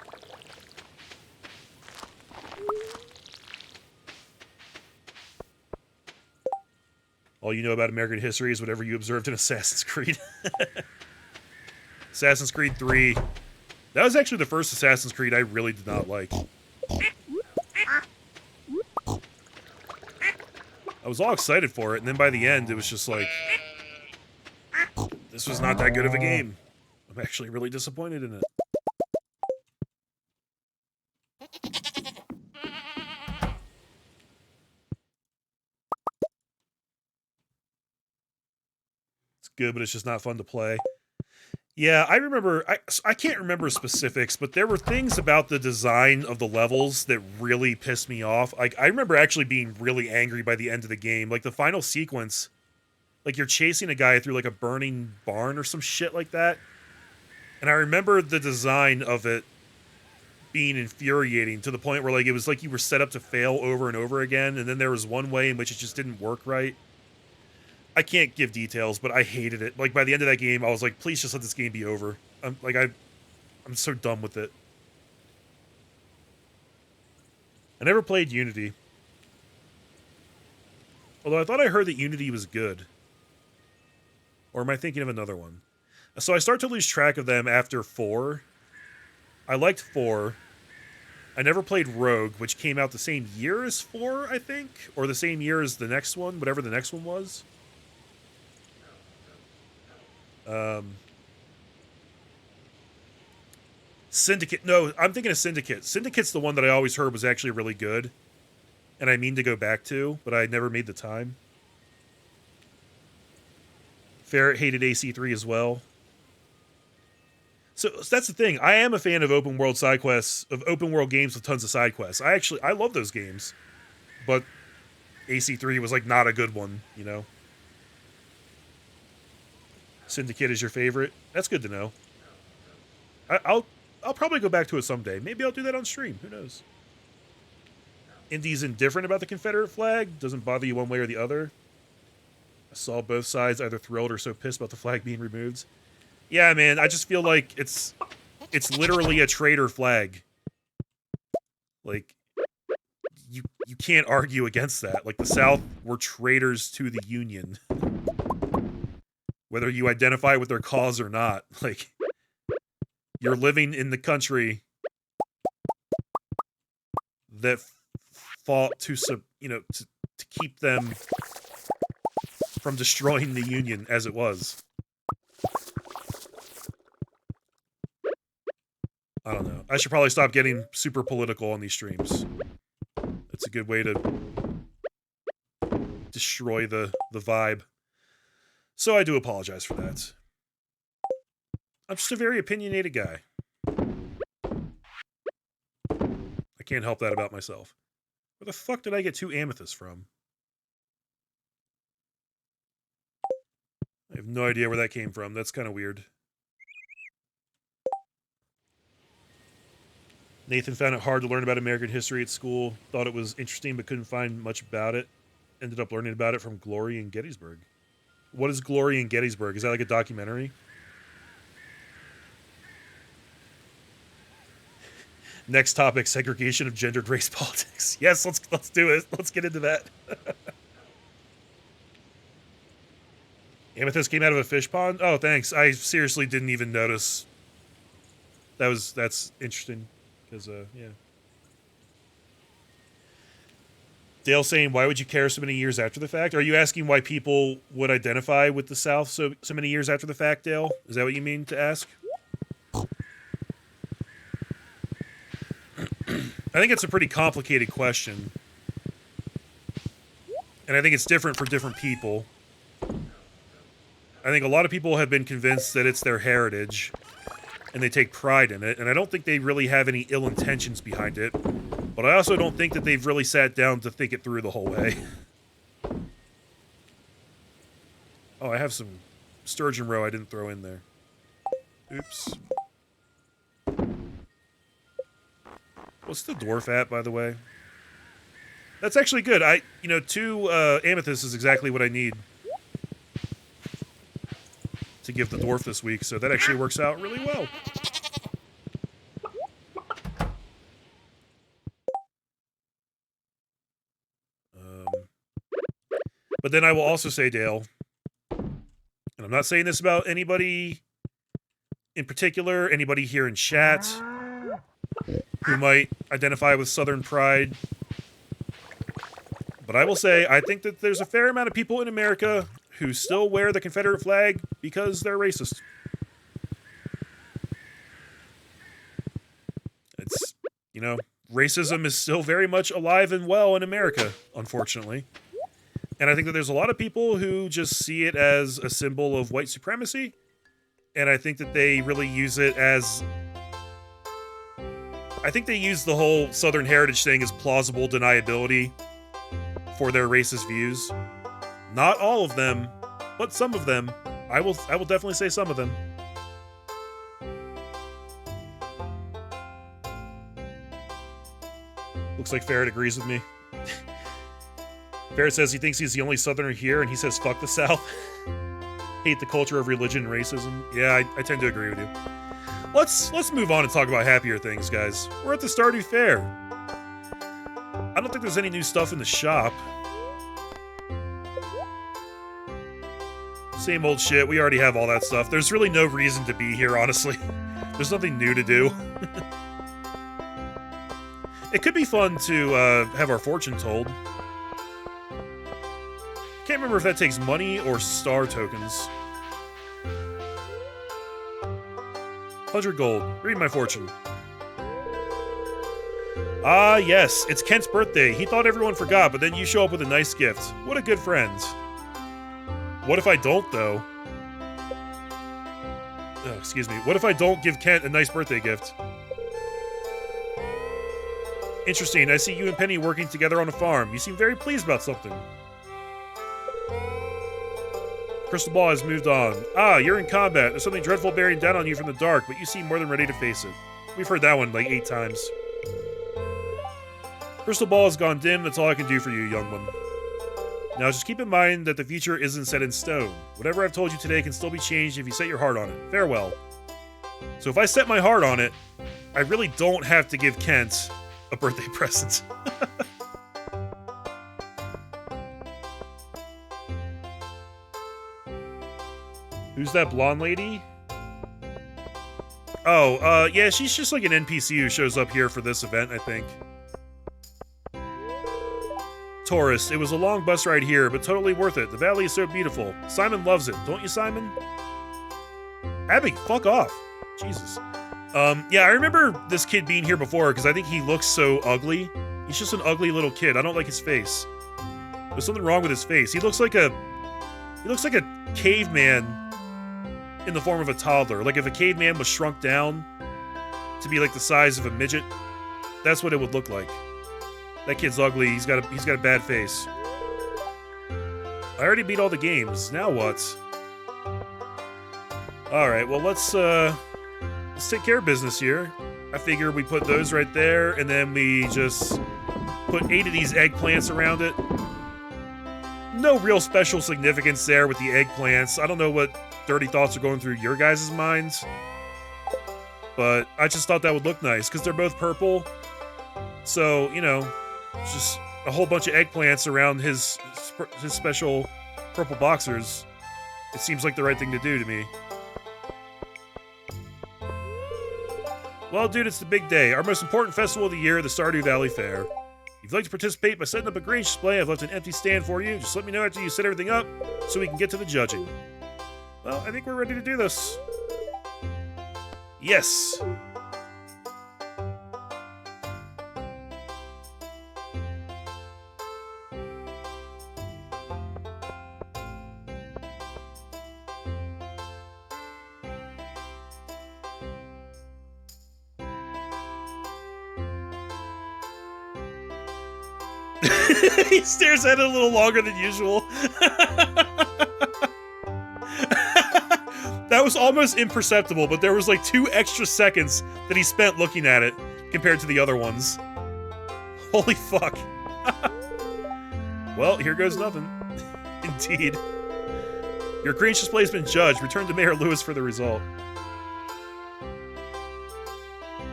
All you know about American history is whatever you observed in Assassin's Creed. Assassin's Creed 3. That was actually the first Assassin's Creed I really did not like. I was all excited for it, and then by the end, it was just like, this was not that good of a game. I'm actually really disappointed in it. It's good, but it's just not fun to play. Yeah, I remember, I can't remember specifics, but there were things about the design of the levels that really pissed me off. Like, I remember actually being really angry by the end of the game. Like, the final sequence, like, you're chasing a guy through, like, a burning barn or some shit like that. And I remember the design of it being infuriating to the point where, like, it was like you were set up to fail over and over again, and then there was one way in which it just didn't work right. I can't give details, but I hated it. Like, by the end of that game, I was like, please just let this game be over. I'm so done with it. I never played Unity. Although I thought I heard that Unity was good. Or am I thinking of another one? So I start to lose track of them after 4. I liked 4. I never played Rogue, which came out the same year as 4, I think? Or the same year as the next one, whatever the next one was. Syndicate. No, I'm thinking of Syndicate. Syndicate's the one that I always heard was actually really good. And I mean to go back to, but I never made the time. Ferret hated AC3 as well. So that's the thing. I am a fan of open world side quests, of open world games with tons of side quests. I love those games. But AC3 was like not a good one, you know? Syndicate is your favorite. That's good to know. I'll probably go back to it someday. Maybe I'll do that on stream. Who knows? Indy's indifferent about the Confederate flag. Doesn't bother you one way or the other. I saw both sides either thrilled or so pissed about the flag being removed. Yeah, man. I just feel like it's literally a traitor flag. Like, you can't argue against that. Like, the South were traitors to the Union. Whether you identify with their cause or not. Like, you're living in the country that fought to keep them from destroying the Union as it was. I don't know. I should probably stop getting super political on these streams. It's a good way to destroy the vibe. So I do apologize for that. I'm just a very opinionated guy. I can't help that about myself. Where the fuck did I get 2 amethysts from? I have no idea where that came from. That's kind of weird. Nathan found it hard to learn about American history at school. Thought it was interesting but couldn't find much about it. Ended up learning about it from Glory in Gettysburg. What is Glory in Gettysburg? Is that like a documentary? Next topic, segregation of gendered race politics. Yes, let's do it. Let's get into that. Amethyst came out of a fish pond? Oh, thanks. I seriously didn't even notice. That's interesting. Because, yeah. Dale saying, why would you care so many years after the fact? Are you asking why people would identify with the South so many years after the fact, Dale? Is that what you mean to ask? I think it's a pretty complicated question. And I think it's different for different people. I think a lot of people have been convinced that it's their heritage, and they take pride in it, and I don't think they really have any ill intentions behind it, but I also don't think that they've really sat down to think it through the whole way. Oh, I have some sturgeon roe I didn't throw in there. Oops. What's the dwarf at, by the way? That's actually good. 2 amethysts is exactly what I need to give the dwarf this week, so that actually works out really well. But then I will also say, Dale, and I'm not saying this about anybody in particular, anybody here in chat who might identify with Southern pride, but I will say I think that there's a fair amount of people in America who still wear the Confederate flag because they're racist. It's, racism is still very much alive and well in America, unfortunately. And I think that there's a lot of people who just see it as a symbol of white supremacy, and I think that they really use it as... I think they use the whole Southern heritage thing as plausible deniability for their racist views. Not all of them, but some of them. I will definitely say some of them. Looks like Ferret agrees with me. Ferret says he thinks he's the only Southerner here, and he says fuck the South. Hate the culture of religion and racism. Yeah, I tend to agree with you. Let's move on and talk about happier things, guys. We're at the Stardew Fair. I don't think there's any new stuff in the shop. Same old shit. We already have all that stuff. There's really no reason to be here, honestly. There's nothing new to do. It could be fun to have our fortune told. Can't remember if that takes money or star tokens. 100 gold. Read my fortune. Ah, yes. It's Kent's birthday. He thought everyone forgot, but then you show up with a nice gift. What a good friend. What if I don't, though? Oh, excuse me. What if I don't give Kent a nice birthday gift? Interesting. I see you and Penny working together on a farm. You seem very pleased about something. Crystal Ball has moved on. Ah, you're in combat. There's something dreadful bearing down on you from the dark, but you seem more than ready to face it. We've heard that one like 8 times. Crystal Ball has gone dim. That's all I can do for you, young one. Now just keep in mind that the future isn't set in stone. Whatever I've told you today can still be changed if you set your heart on it. Farewell. So if I set my heart on it, I really don't have to give Kent a birthday present. Who's that blonde lady? Oh, yeah, she's just like an NPC who shows up here for this event, I think. Tourist, it was a long bus ride here, but totally worth it. The valley is so beautiful. Simon loves it, don't you, Simon? Abby, fuck off. Jesus. Yeah, I remember this kid being here before because I think he looks so ugly. He's just an ugly little kid. I don't like his face. There's something wrong with his face. He looks like a caveman in the form of a toddler. Like if a caveman was shrunk down to be like the size of a midget, that's what it would look like. That kid's ugly. He's got a bad face. I already beat all the games. Now what? All right. Well, let's take care of business here. I figure we put those right there, and then we just put 8 of these eggplants around it. No real special significance there with the eggplants. I don't know what dirty thoughts are going through your guys' minds, but I just thought that would look nice because they're both purple. So, you know, just a whole bunch of eggplants around his special purple boxers. It seems like the right thing to do to me. Well, dude, it's the big day. Our most important festival of the year, the Stardew Valley Fair. If you'd like to participate by setting up a grain display, I've left an empty stand for you. Just let me know after you set everything up so we can get to the judging. Well, I think we're ready to do this. Yes. He stares at it a little longer than usual. That was almost imperceptible, but there was like 2 extra seconds that he spent looking at it compared to the other ones. Holy fuck. Well, here goes nothing. Indeed. Your grain display has been judged. Return to Mayor Lewis for the result.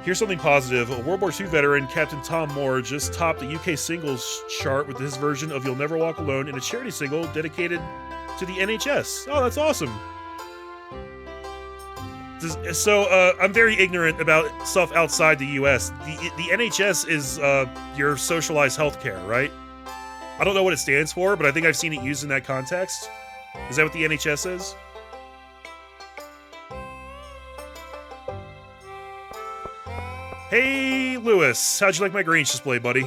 Here's something positive. A World War II veteran, Captain Tom Moore, just topped the UK singles chart with his version of You'll Never Walk Alone in a charity single dedicated to the NHS. Oh, that's awesome. So, I'm very ignorant about stuff outside the US. The NHS is your socialized healthcare, right? I don't know what it stands for, but I think I've seen it used in that context. Is that what the NHS is? Hey, Lewis, how'd you like my grain display, buddy?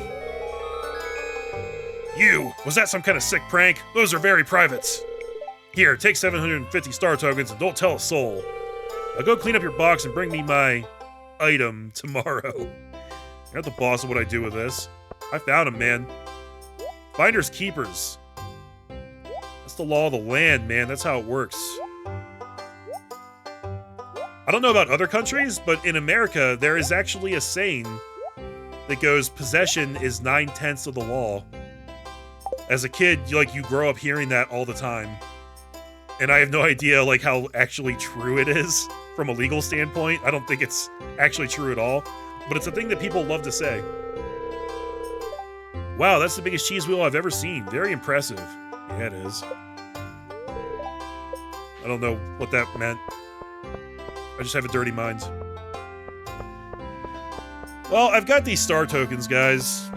You! Was that some kind of sick prank? Those are very private. Here, take 750 star tokens and don't tell a soul. Now go clean up your box and bring me my item tomorrow. You're not the boss of what I do with this. I found him, man. Finders keepers. That's the law of the land, man. That's how it works. I don't know about other countries, but in America, there is actually a saying that goes, possession is 9/10 of the law. As a kid, you grow up hearing that all the time. And I have no idea, how actually true it is from a legal standpoint. I don't think it's actually true at all, but it's a thing that people love to say. Wow, that's the biggest cheese wheel I've ever seen. Very impressive. Yeah, it is. I don't know what that meant. I just have a dirty mind. Well, I've got these star tokens, guys.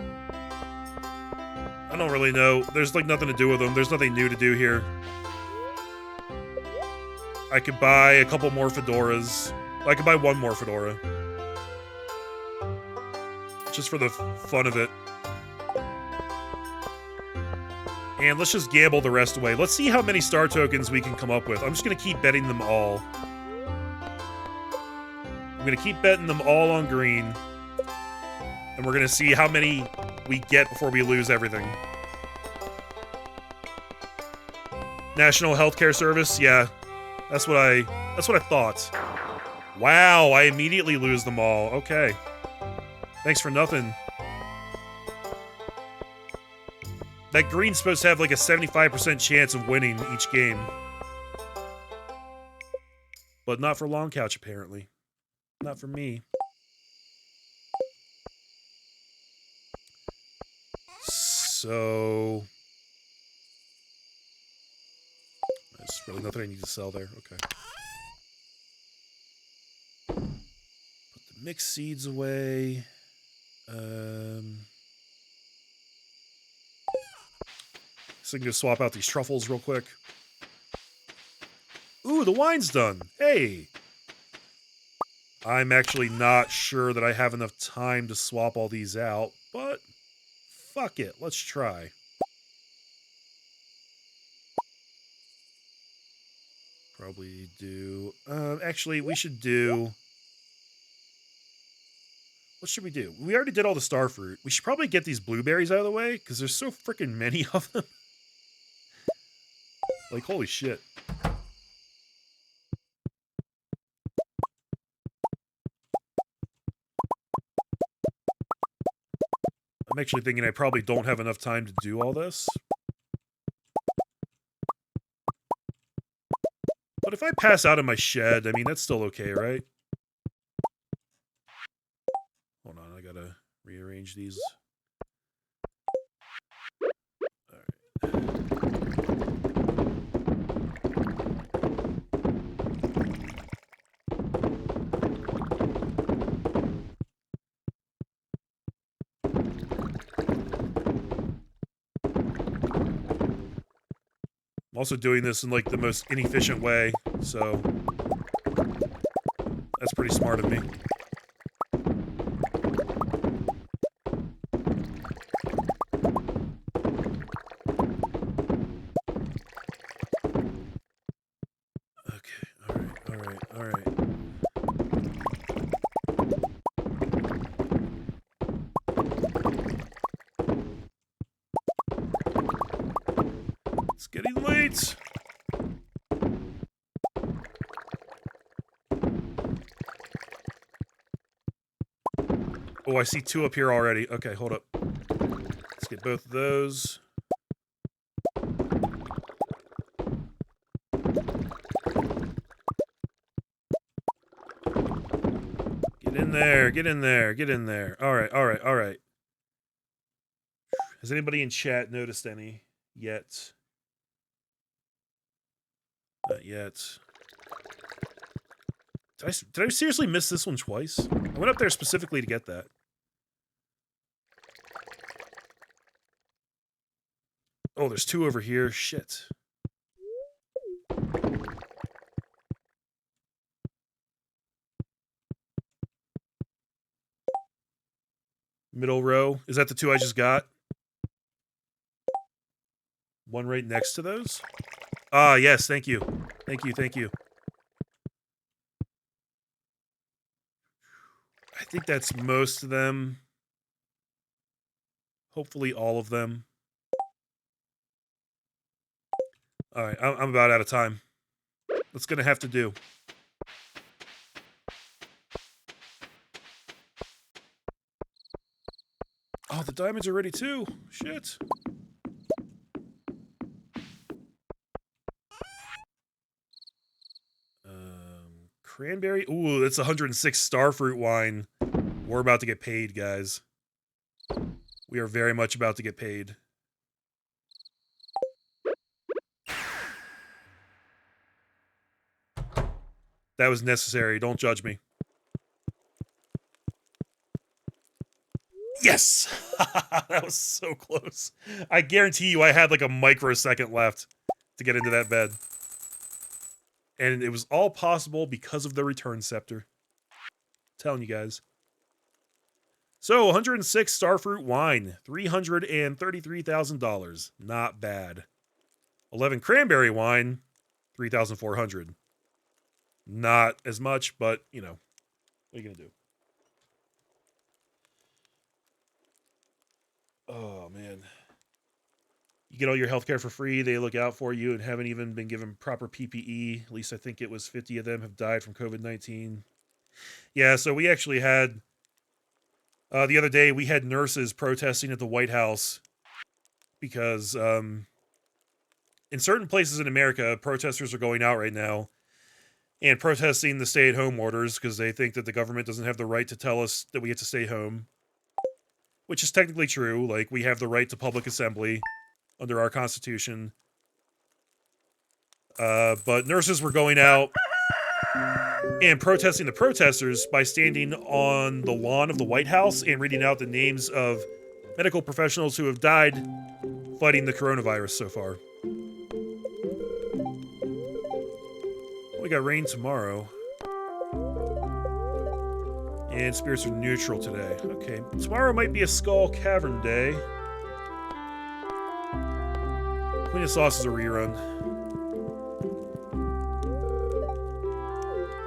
I don't really know. There's, nothing to do with them. There's nothing new to do here. I could buy a couple more fedoras. I could buy 1 more fedora. Just for the fun of it. And let's just gamble the rest away. Let's see how many star tokens we can come up with. I'm just going to keep betting them all. I'm going to keep betting them all on green. And we're going to see how many we get before we lose everything. National Healthcare Service, yeah. That's what I thought. Wow, I immediately lose them all. Okay. Thanks for nothing. That green's supposed to have like a 75% chance of winning each game. But not for Long Couch, apparently. Not for me. So... there's really nothing I need to sell there. Okay. Put the mixed seeds away. So I can go swap out these truffles real quick. Ooh, the wine's done. Hey! I'm actually not sure that I have enough time to swap all these out, but fuck it. Let's try. Probably do... actually, we should do... what should we do? We already did all the star fruit. We should probably get these blueberries out of the way, because there's so freaking many of them. Like, holy shit. I'm actually thinking I probably don't have enough time to do all this. But if I pass out in my shed, I mean, that's still okay, right? Hold on, I gotta rearrange these. I'm also doing this in, like, the most inefficient way, so... that's pretty smart of me. Okay, alright. It's getting late! Oh, I see two up here already. Okay, hold up. Let's get both of those. Get in there, get in there, get in there. Alright. Has anybody in chat noticed any yet? Not yet. Did I seriously miss this one twice? I went up there specifically to get that. Oh, there's two over here. Shit. Middle row. Is that the two I just got? One right next to those? Ah, yes, thank you. Thank you. I think that's most of them. Hopefully all of them. Alright, I'm about out of time. What's gonna have to do? Oh, the diamonds are ready too. Shit. Cranberry. Ooh, that's 106 starfruit wine. We're about to get paid, guys. We are very much about to get paid. That was necessary. Don't judge me. Yes! That was so close. I guarantee you I had like a microsecond left to get into that bed. And it was all possible because of the return scepter. I'm telling you guys. So, 106 starfruit wine. $333,000. Not bad. 11 cranberry wine. $3,400. Not as much, but, you know. What are you going to do? Oh, man. You get all your healthcare for free. They look out for you and haven't even been given proper PPE. At least I think it was 50 of them have died from COVID-19. Yeah, so we actually had, the other day, we had nurses protesting at the White House because in certain places in America, protesters are going out right now and protesting the stay-at-home orders because they think that the government doesn't have the right to tell us that we have to stay home, which is technically true. Like, we have the right to public assembly under our Constitution. But nurses were going out and protesting the protesters by standing on the lawn of the White House and reading out the names of medical professionals who have died fighting the coronavirus so far. We got rain tomorrow. And spirits are neutral today. Okay, tomorrow might be a Skull Cavern day. Queen of Sauce is a rerun.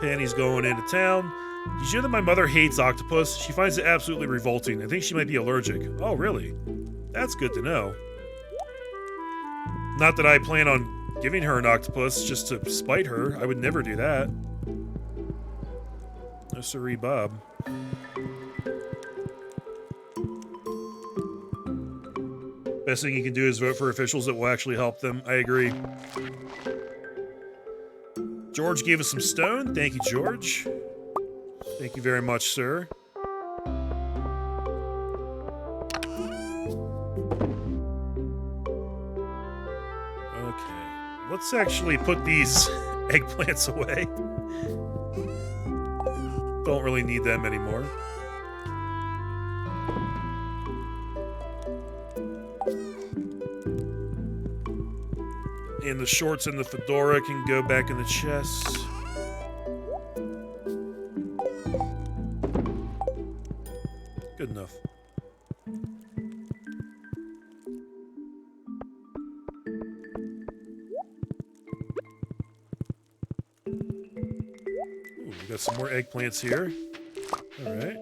Penny's going into town. Did you know that my mother hates octopus? She finds it absolutely revolting. I think she might be allergic. Oh, really? That's good to know. Not that I plan on giving her an octopus just to spite her. I would never do that. No siree, Bob. Best thing you can do is vote for officials that will actually help them. I agree. George gave us some stone. Thank you, George. Thank you very much, sir. Okay. Let's actually put these eggplants away. Don't really need them anymore. And the shorts and the fedora can go back in the chest. Good enough. Ooh, we got some more eggplants here. All right.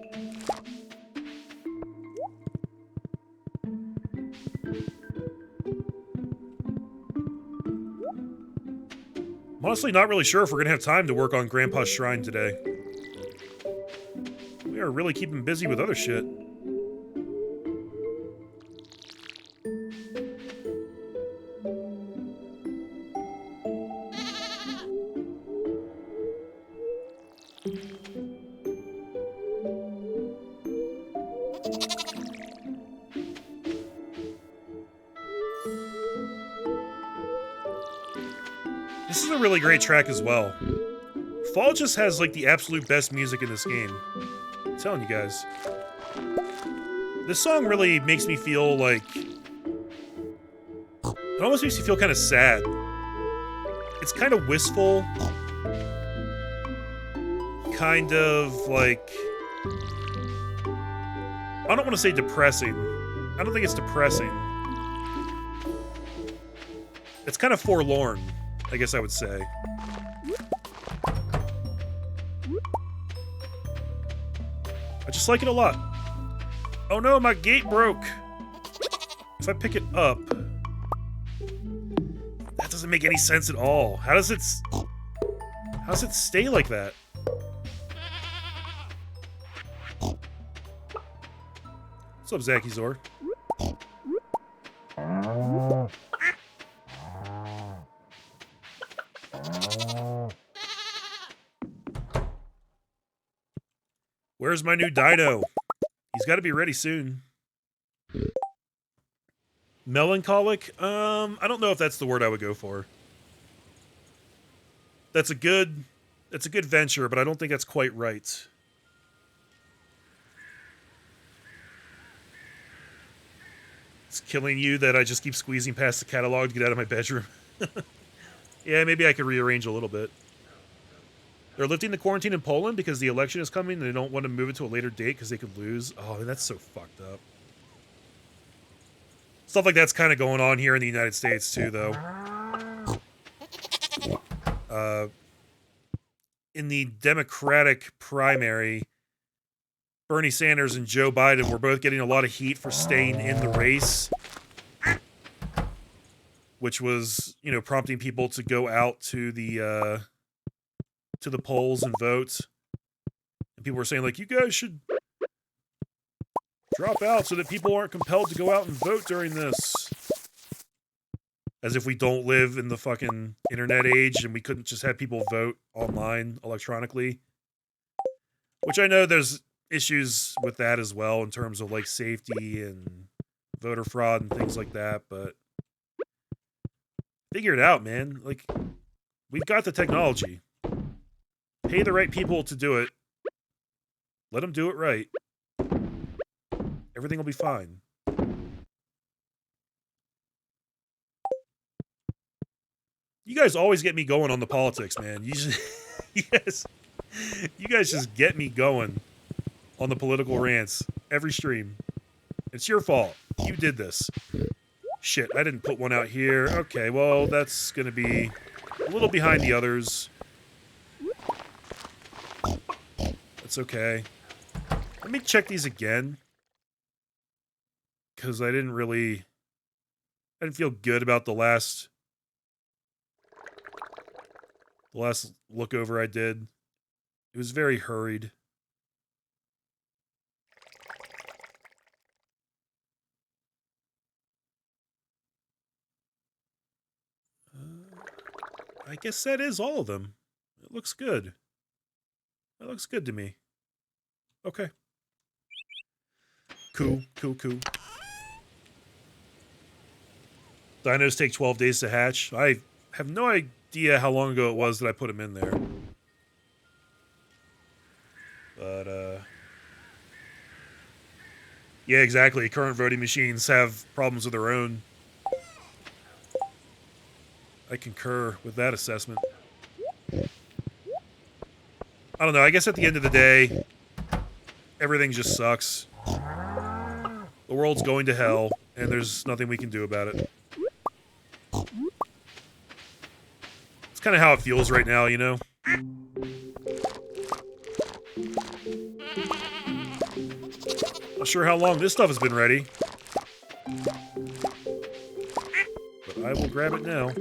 I'm honestly not really sure if we're going to have time to work on Grandpa's Shrine today. We are really keeping busy with other shit. This is a really great track as well. Fall just has like the absolute best music in this game. I'm telling you guys. This song really makes me feel like... It almost makes you feel kind of sad. It's kind of wistful. Kind of like... I don't want to say depressing. I don't think it's depressing. It's kind of forlorn, I guess I would say. I just like it a lot. Oh no, my gate broke. If I pick it up... That doesn't make any sense at all. How does it stay like that? What's up, Zacky Zor? Where's my new dino? He's got to be ready soon. Melancholic? I don't know if that's the word I would go for. That's a good venture, but I don't think that's quite right. It's killing you that I just keep squeezing past the catalog to get out of my bedroom. Yeah, maybe I could rearrange a little bit. They're lifting the quarantine in Poland because the election is coming and they don't want to move it to a later date because they could lose. Oh, that's so fucked up. Stuff like that's kind of going on here in the United States too, though. In the Democratic primary, Bernie Sanders and Joe Biden were both getting a lot of heat for staying in the race. which was, you know, prompting people to go out to the polls and vote. And people were saying, like, you guys should drop out so that people aren't compelled to go out and vote during this. As if we don't live in the fucking internet age and we couldn't just have people vote online electronically. Which I know there's issues with that as well in terms of, like, safety and voter fraud and things like that, but figure it out, man. Like, we've got the technology. Pay the right people to do it. Let them do it right. Everything will be fine. You guys always get me going on the politics, man. You guys just get me going on the political rants every stream. It's your fault. You did this. Shit, I didn't put one out here. Okay, well, that's gonna be a little behind the others. That's okay. Let me check these again. Because I didn't feel good about the last look over I did. It was very hurried. I guess that is all of them. It looks good. It looks good to me. Okay. Cool. Dinos take 12 days to hatch. I have no idea how long ago it was that I put them in there. But, yeah, exactly. Current voting machines have problems of their own. I concur with that assessment. I don't know. I guess at the end of the day, everything just sucks. The world's going to hell, and there's nothing we can do about it. It's kind of how it feels right now, you know? Not sure how long this stuff has been ready. But I will grab it now.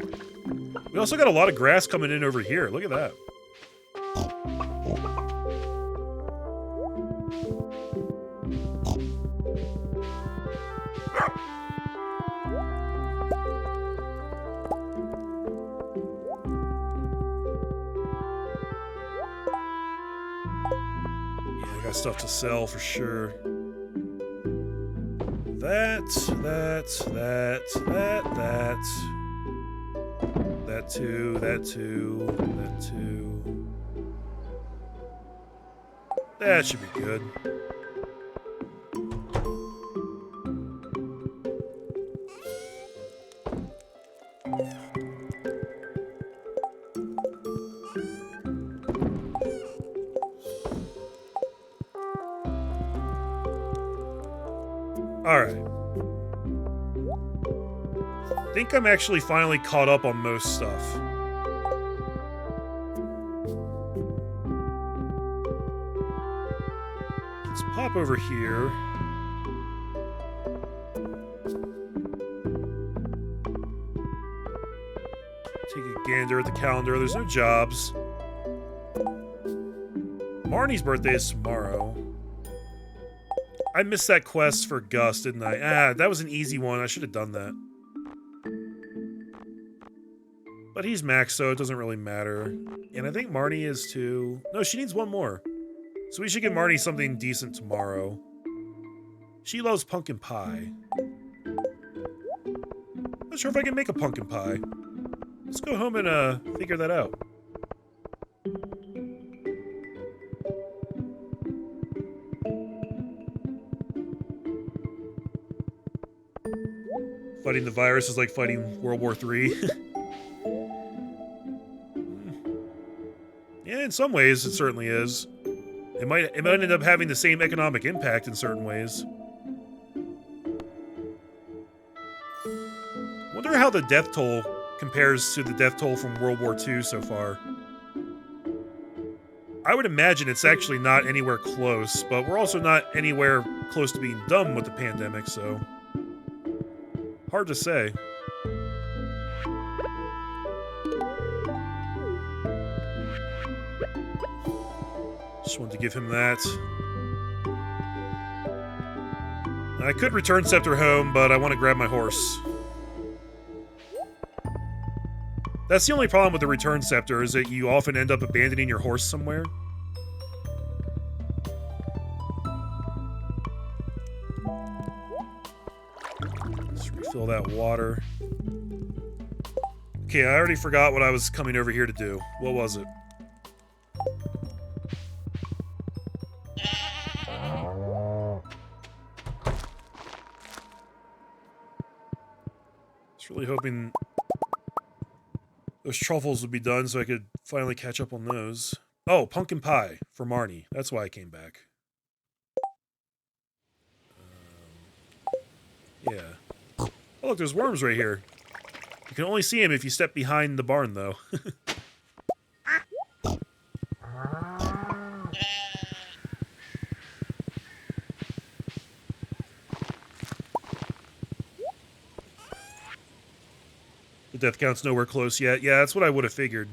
We also got a lot of grass coming in over here. Look at that. Yeah, I got stuff to sell for sure. That too. That should be good. Alright. I think I'm actually finally caught up on most stuff. Let's pop over here. Take a gander at the calendar. There's no jobs. Marnie's birthday is tomorrow. I missed that quest for Gus, didn't I? Ah, that was an easy one. I should have done that. But he's maxed, so it doesn't really matter. And I think Marnie is too. No, she needs one more. So we should give Marnie something decent tomorrow. She loves pumpkin pie. Not sure if I can make a pumpkin pie. Let's go home and figure that out. Fighting the virus is like fighting World War III. Yeah, in some ways, it certainly is. It might end up having the same economic impact in certain ways. Wonder how the death toll compares to the death toll from World War II so far. I would imagine it's actually not anywhere close, but we're also not anywhere close to being done with the pandemic, so hard to say. Just wanted to give him that. I could return Scepter home, but I want to grab my horse. That's the only problem with the return Scepter, is that you often end up abandoning your horse somewhere. Let's refill that water. Okay, I already forgot what I was coming over here to do. What was it? I was really hoping those truffles would be done so I could finally catch up on those. Oh, pumpkin pie for Marnie. That's why I came back. Yeah. Oh, look, there's worms right here. You can only see him if you step behind the barn, though. The death count's nowhere close yet. Yeah, that's what I would have figured.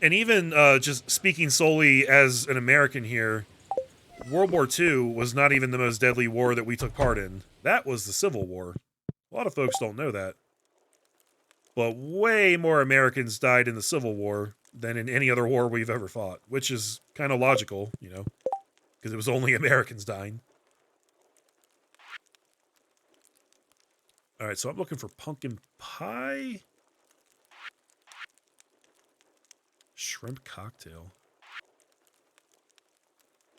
And even just speaking solely as an American here, World War II was not even the most deadly war that we took part in. That was the Civil War. A lot of folks don't know that. But way more Americans died in the Civil War than in any other war we've ever fought, which is kind of logical, you know, because it was only Americans dying. All right, so I'm looking for pumpkin pie. Shrimp cocktail.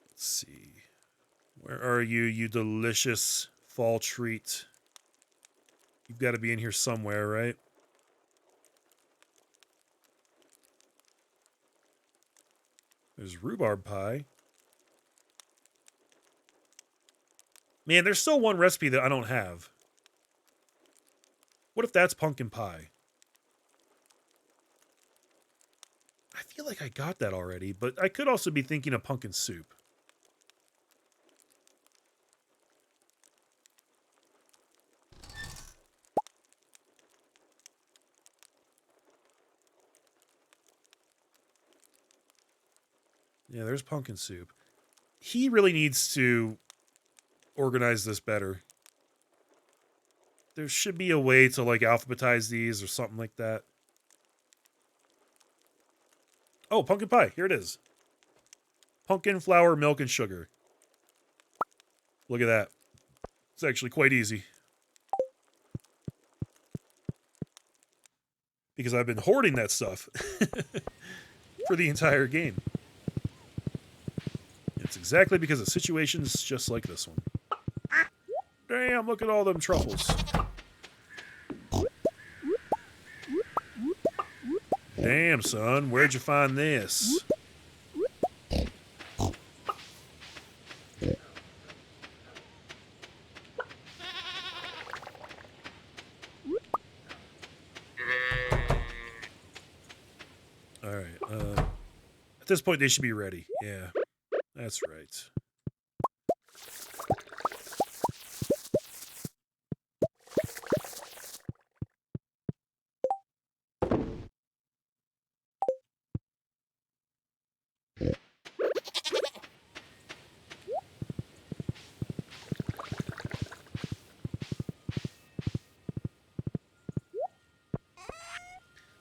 Let's see. Where are you, you delicious fall treat? You've got to be in here somewhere, right? There's rhubarb pie. Man, there's still one recipe that I don't have. What if that's pumpkin pie? I feel like I got that already, but I could also be thinking of pumpkin soup. Yeah, there's pumpkin soup. He really needs to organize this better. There should be a way to, like, alphabetize these or something like that. Oh, pumpkin pie. Here it is. Pumpkin, flour, milk, and sugar. Look at that. It's actually quite easy. Because I've been hoarding that stuff for the entire game. It's exactly because of situations just like this one. Damn, look at all them truffles. Damn, son, where'd you find this? Alright, at this point they should be ready. Yeah, that's right.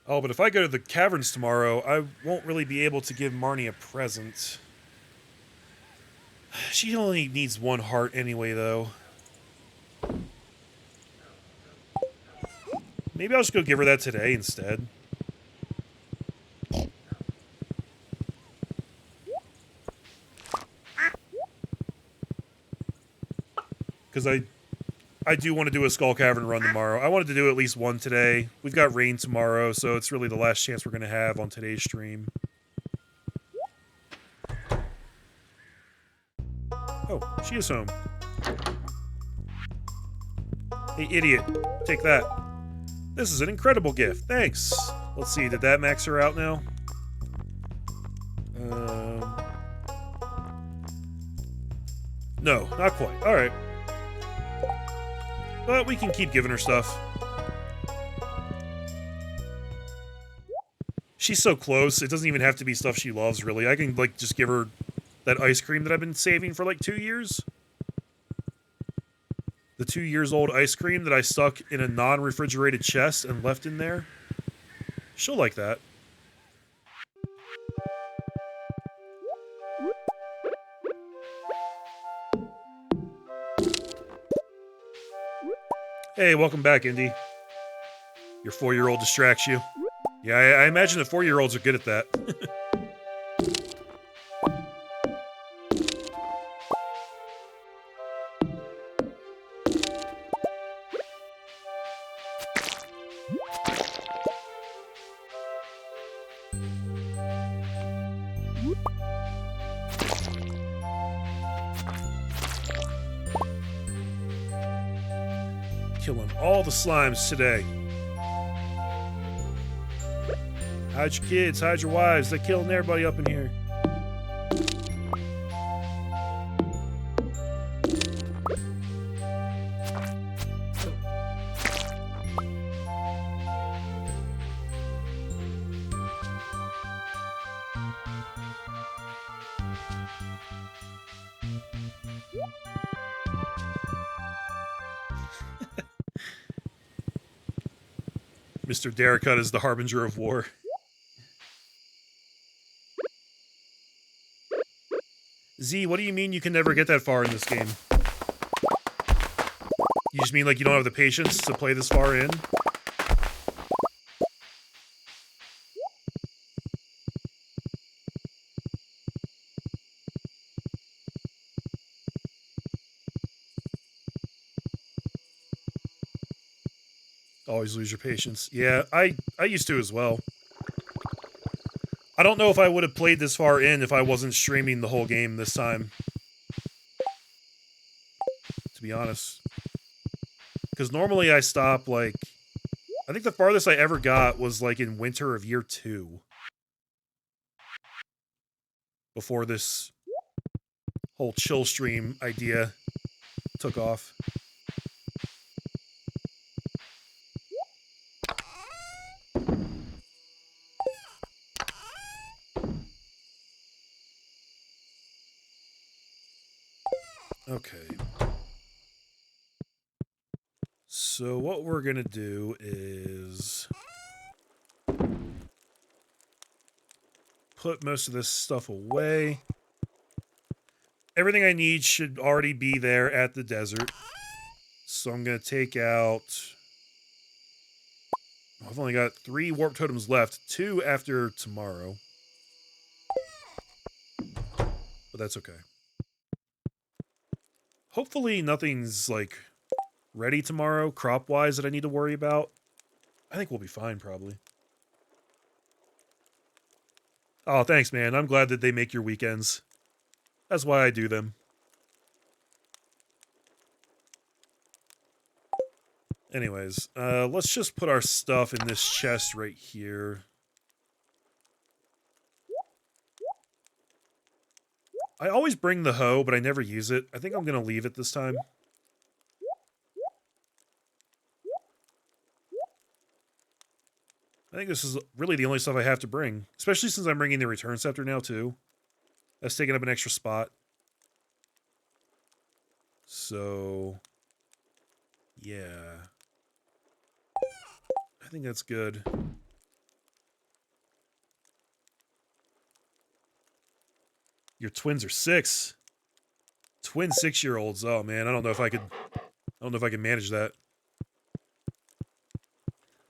Oh, but if I go to the caverns tomorrow, I won't really be able to give Marnie a present. She only needs one heart anyway, though. Maybe I'll just go give her that today instead. Because I do want to do a Skull Cavern run tomorrow. I wanted to do at least one today. We've got rain tomorrow, so it's really the last chance we're going to have on today's stream. Oh, she is home. Hey, idiot. Take that. This is an incredible gift. Thanks. Let's see, did that max her out now? No, not quite. Alright. But we can keep giving her stuff. She's so close. It doesn't even have to be stuff she loves, really. I can, like, just give her that ice cream that I've been saving for, like, 2 years. The 2 years old ice cream that I stuck in a non-refrigerated chest and left in there. She'll like that. Hey, welcome back, Indy. Your 4-year-old distracts you. Yeah, I imagine that 4-year-olds are good at that. Killing all the slimes today. Hide your kids, hide your wives. They're killing everybody up in here. Mr. Darricut is the harbinger of war. Z, what do you mean you can never get that far in this game? You just mean like you don't have the patience to play this far in? Always lose your patience. Yeah, I used to as well. I don't know if I would have played this far in if I wasn't streaming the whole game this time. To be honest. Because normally I stop, like... I think the farthest I ever got was, like, in winter of year 2. Before this whole chill stream idea took off. Okay. So what we're gonna do is put most of this stuff away. Everything I need should already be there at the desert. So I'm gonna take out... I've only got 3 warp totems left, 2 after tomorrow. But that's okay. Hopefully nothing's, like, ready tomorrow, crop-wise, that I need to worry about. I think we'll be fine, probably. Oh, thanks, man. I'm glad that they make your weekends. That's why I do them. Anyways, let's just put our stuff in this chest right here. I always bring the hoe, but I never use it. I think I'm going to leave it this time. I think this is really the only stuff I have to bring. Especially since I'm bringing the return scepter now, too. That's taking up an extra spot. So... yeah. I think that's good. Your twins are 6. Twin 6-year-olds. Oh man, I don't know if I can manage that.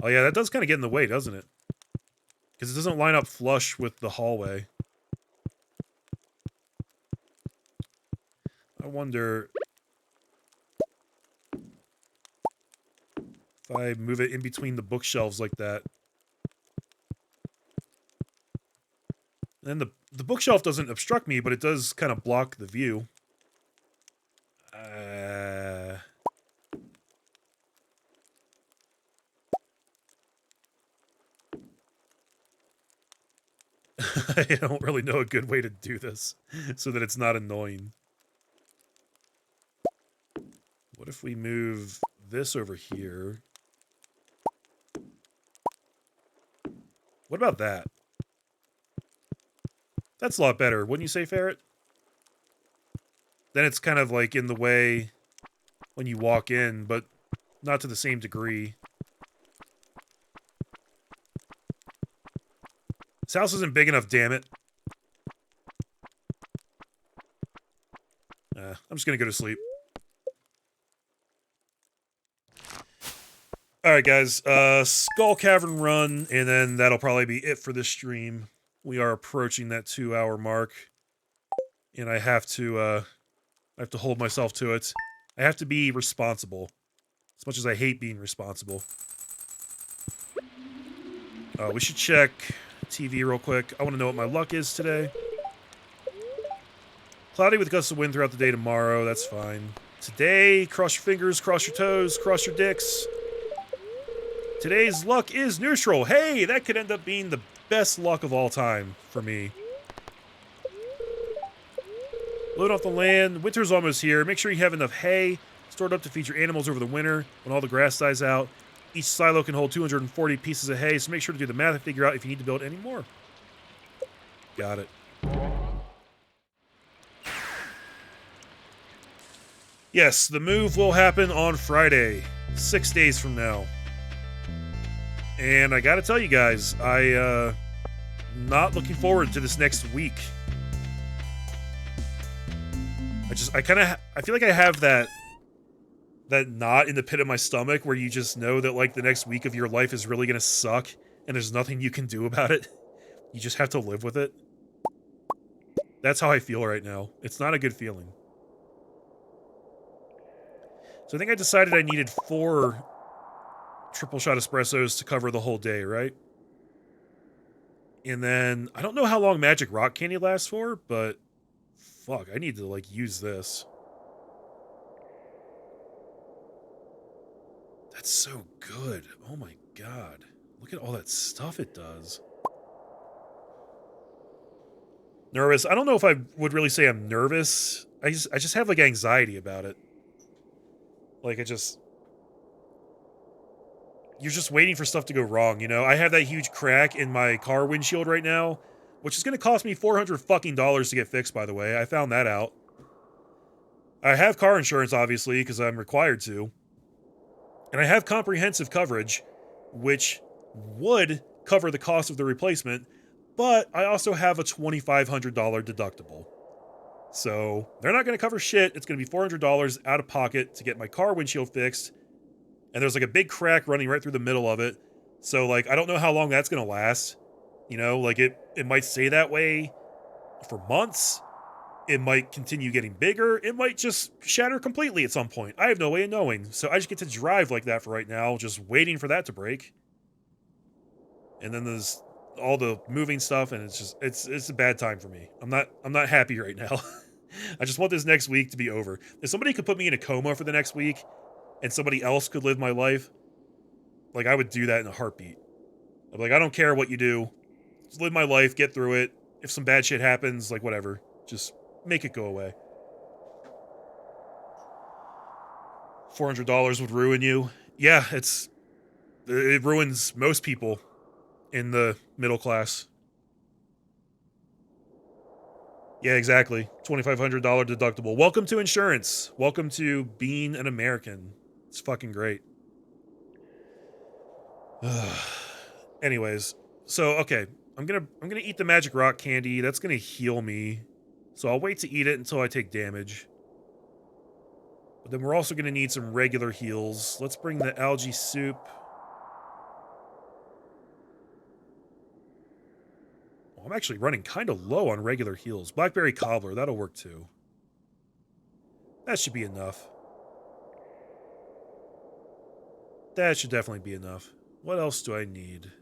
Oh yeah, that does kind of get in the way, doesn't it? Because it doesn't line up flush with the hallway. I wonder if I move it in between the bookshelves like that. And the bookshelf doesn't obstruct me, but it does kind of block the view. I don't really know a good way to do this so that it's not annoying. What if we move this over here? What about that? That's a lot better, wouldn't you say, Ferret? Then it's kind of like in the way when you walk in, but not to the same degree. This house isn't big enough, damn it. I'm just gonna go to sleep. Alright, guys. Skull Cavern run, and then that'll probably be it for this stream. We are approaching that 2-hour mark. And I have to hold myself to it. I have to be responsible. As much as I hate being responsible. We should check TV real quick. I want to know what my luck is today. Cloudy with gusts of wind throughout the day tomorrow. That's fine. Today, cross your fingers, cross your toes, cross your dicks. Today's luck is neutral. Hey, that could end up being the best luck of all time for me. Load off the land. Winter's almost here. Make sure you have enough hay stored up to feed your animals over the winter when all the grass dies out. Each silo can hold 240 pieces of hay, so make sure to do the math and figure out if you need to build any more. Got it. Yes, the move will happen on Friday, 6 days from now. And I gotta tell you guys, not looking forward to this next week. I feel like I have that knot in the pit of my stomach where you just know that, like, the next week of your life is really gonna suck and there's nothing you can do about it. You just have to live with it. That's how I feel right now. It's not a good feeling. So I think I decided I needed 4 triple shot espressos to cover the whole day, right? And then, I don't know how long magic rock candy lasts for, but fuck, I need to, like, use this. That's so good. Oh my god. Look at all that stuff it does. Nervous. I don't know if I would really say I'm nervous. I just have, like, anxiety about it. Like, you're just waiting for stuff to go wrong, you know? I have that huge crack in my car windshield right now, which is going to cost me $400 fucking to get fixed, by the way. I found that out. I have car insurance, obviously, because I'm required to. And I have comprehensive coverage, which would cover the cost of the replacement, but I also have a $2,500 deductible. So, they're not going to cover shit. It's going to be $400 out of pocket to get my car windshield fixed. And there's, like, a big crack running right through the middle of it. So, like, I don't know how long that's going to last. You know, like, it might stay that way for months. It might continue getting bigger. It might just shatter completely at some point. I have no way of knowing. So I just get to drive like that for right now, just waiting for that to break. And then there's all the moving stuff, and it's a bad time for me. I'm not happy right now. I just want this next week to be over. If somebody could put me in a coma for the next week, and somebody else could live my life, like, I would do that in a heartbeat. I'm like, I don't care what you do. Just live my life, get through it. If some bad shit happens, like, whatever. Just make it go away. $400 would ruin you. Yeah, it ruins most people in the middle class. Yeah, exactly. $2,500 deductible. Welcome to insurance. Welcome to being an American. It's fucking great. Anyways, so okay, I'm gonna eat the magic rock candy. That's gonna heal me. So I'll wait to eat it until I take damage. But then we're also gonna need some regular heals. Let's bring the algae soup. I'm actually running kind of low on regular heals. Blackberry cobbler, that'll work too. That should be enough. That should definitely be enough. What else do I need?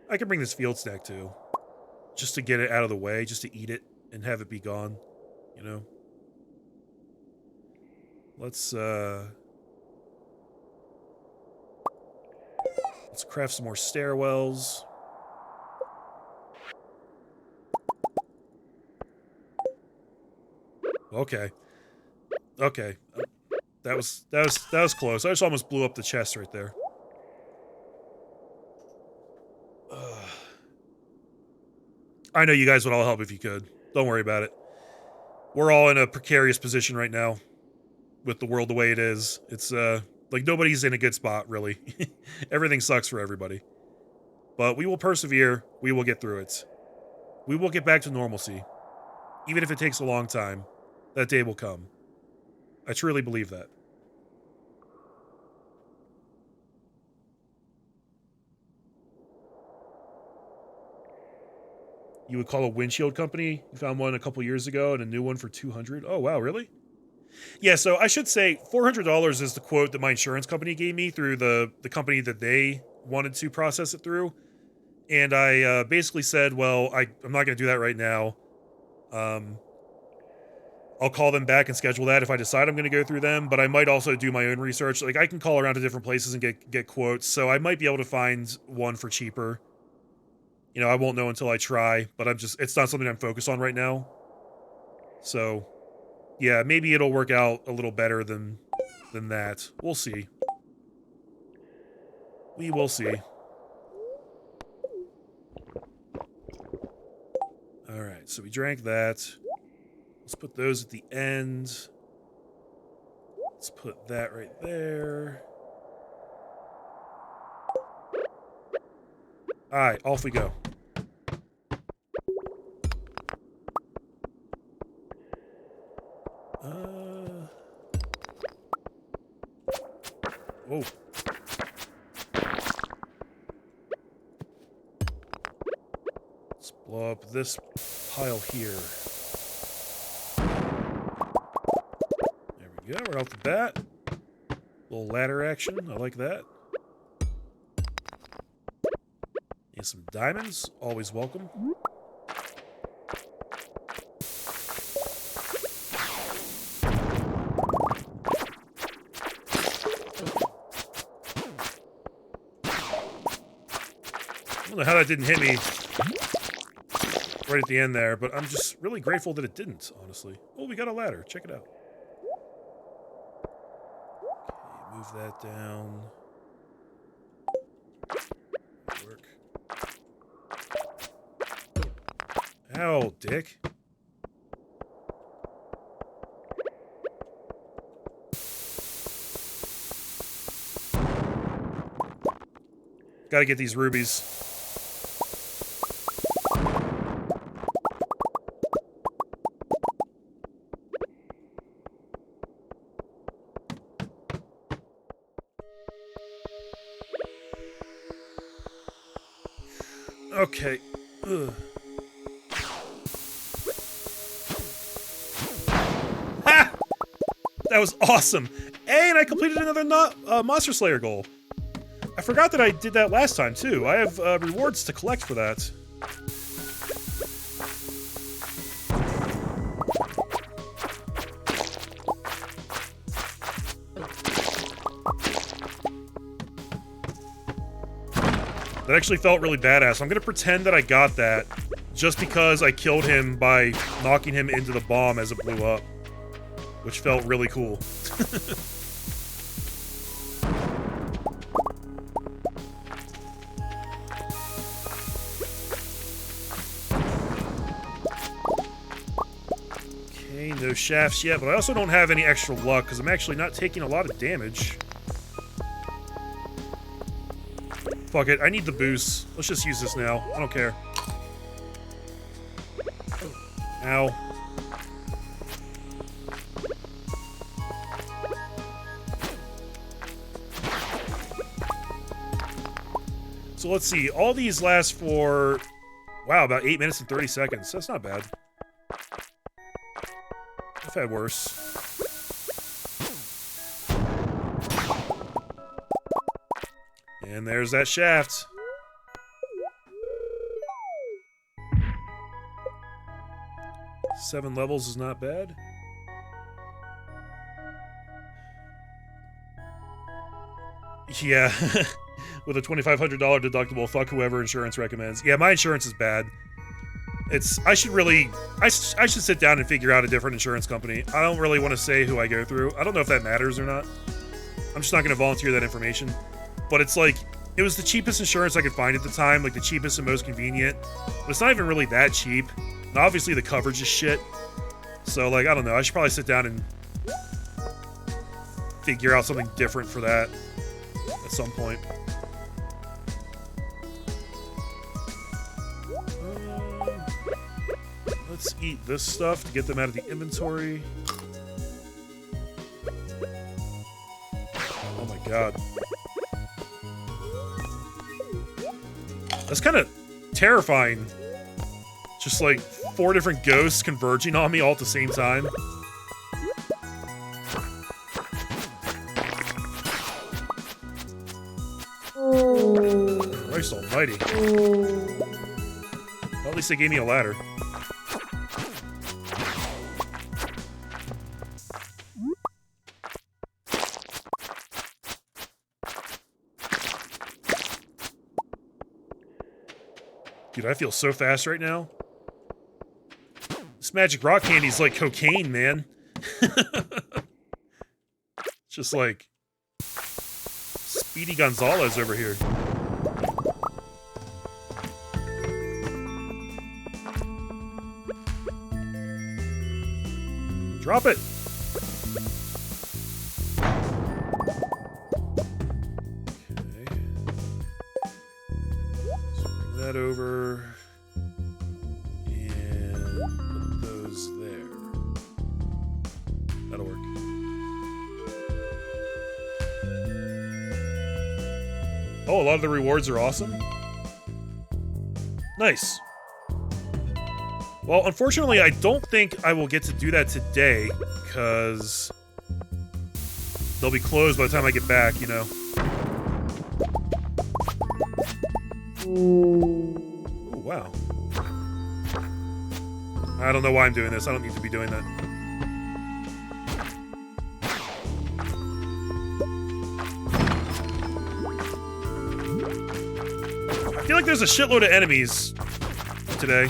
I can bring this field snack too. Just to get it out of the way, just to eat it and have it be gone. You know? Let's craft some more stairwells. Okay. Okay. That was close. I just almost blew up the chest right there. I know you guys would all help if you could. Don't worry about it. We're all in a precarious position right now with the world the way it is. It's, like, nobody's in a good spot, really. Everything sucks for everybody. But we will persevere. We will get through it. We will get back to normalcy. Even if it takes a long time, that day will come. I truly believe that. You would call a windshield company? You found one a couple years ago and a new one for $200? Oh, wow, really? Yeah, so I should say $400 is the quote that my insurance company gave me through the company that they wanted to process it through. And I basically said, well, I'm not going to do that right now. I'll call them back and schedule that if I decide I'm going to go through them, but I might also do my own research. Like, I can call around to different places and get quotes, so I might be able to find one for cheaper. You know, I won't know until I try, but it's not something I'm focused on right now. So, yeah, maybe it'll work out a little better than that. We'll see. We will see. Alright, so we drank that. Let's put those at the end. Let's put that right there. Alright, off we go. Whoa. Let's blow up this pile here. There we go, right off the bat. Little ladder action, I like that. And some diamonds, always welcome. I don't know how that didn't hit me right at the end there, but I'm just really grateful that it didn't, honestly. Oh, we got a ladder. Check it out. Okay, move that down. Work. Ow, dick. Gotta get these rubies. Okay. Ugh. Ha! That was awesome. And I completed another Monster Slayer goal. I forgot that I did that last time, too. I have rewards to collect for that. That actually felt really badass. I'm gonna pretend that I got that just because I killed him by knocking him into the bomb as it blew up, which felt really cool. Okay, no shafts yet, but I also don't have any extra luck because I'm actually not taking a lot of damage. Fuck it, I need the boost. Let's just use this now. I don't care. Ow. So let's see. All these last for, wow, about 8 minutes and 30 seconds. That's not bad. I've had worse. And there's that shaft. Seven levels is not bad. Yeah. With a $2,500 deductible, fuck whoever insurance recommends. Yeah, my insurance is bad. I should sit down and figure out a different insurance company. I don't really want to say who I go through. I don't know if that matters or not. I'm just not going to volunteer that information. But it's like, it was the cheapest insurance I could find at the time, like the cheapest and most convenient. But it's not even really that cheap. And obviously the coverage is shit. So, like, I don't know. I should probably sit down and figure out something different for that at some point. Let's eat this stuff to get them out of the inventory. Oh my god. That's kind of terrifying. Just like 4 different ghosts converging on me all at the same time. Christ almighty. Well, at least they gave me a ladder. Dude, I feel so fast right now. This magic rock candy's like cocaine, man. Just like Speedy Gonzalez over here. Drop it. Okay. So bring that over. And put those there. That'll work. Oh, a lot of the rewards are awesome. Nice. Well, unfortunately, I don't think I will get to do that today, because they'll be closed by the time I get back, you know. Oh, wow. I don't know why I'm doing this. I don't need to be doing that. I feel like there's a shitload of enemies today.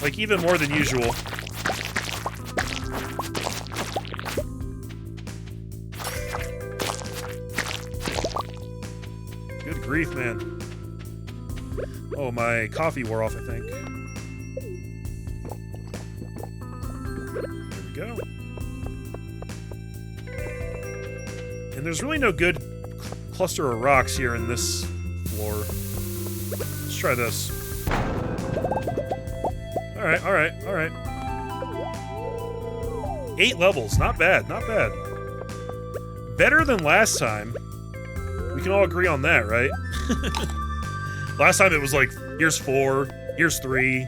Like, even more than usual. Good grief, man. Oh, my coffee wore off, I think. There we go. And there's really no good cluster of rocks here in this floor. Let's try this. Alright, alright, alright. 8 levels, not bad, not bad. Better than last time. We can all agree on that, right? Last time it was like, here's 4, here's 3.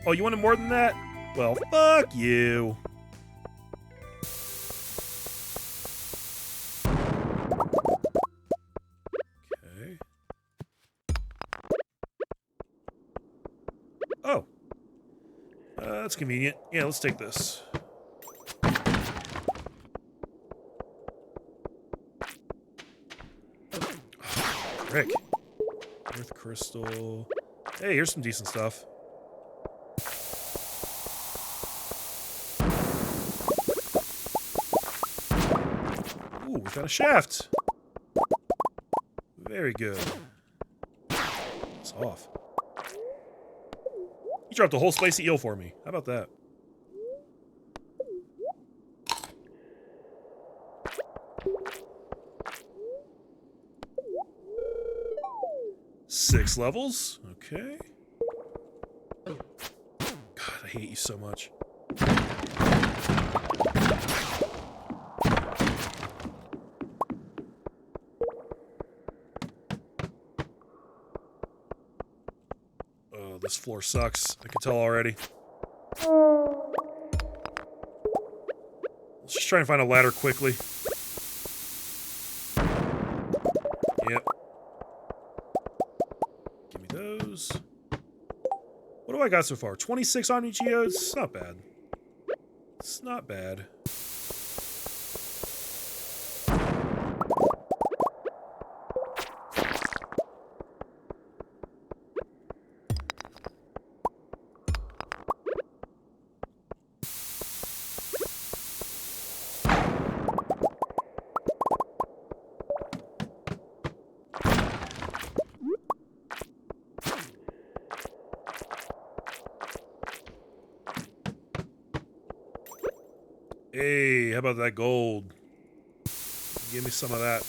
Oh, you wanted more than that? Well, fuck you. Okay. Oh. That's convenient. Yeah, let's take this. Frick. Earth crystal. Hey, here's some decent stuff. Ooh, we got a shaft. Very good. It's off. You dropped a whole spicy eel for me. How about that? Six levels. Okay. God, I hate you so much. Oh, this floor sucks. I can tell already. Let's just try and find a ladder quickly. Yep. Give me those. What do I got so far? 26 Omni Geodes? It's not bad. It's not bad. Hey, how about that gold? Give me some of that.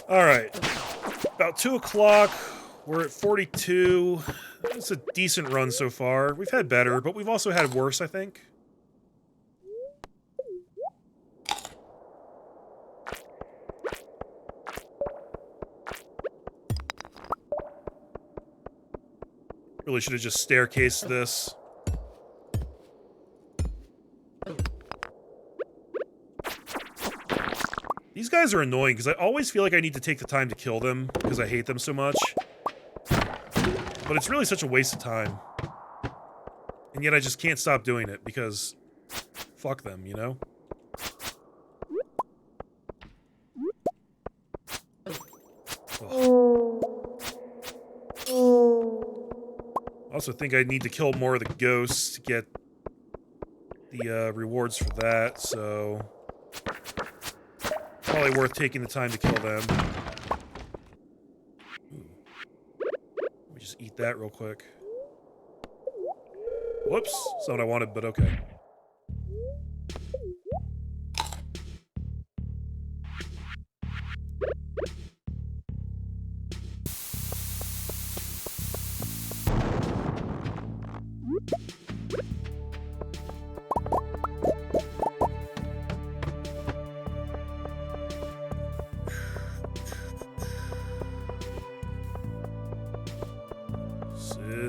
Alright. About 2 o'clock. We're at 42. It's a decent run so far. We've had better, but we've also had worse, I think. Really should have just staircased this. These guys are annoying because I always feel like I need to take the time to kill them because I hate them so much. But it's really such a waste of time. And yet I just can't stop doing it because fuck them, you know? Ugh. I also think I need to kill more of the ghosts to get the rewards for that, so probably worth taking the time to kill them. Ooh. Let me just eat that real quick. Whoops, that's not what I wanted, but okay.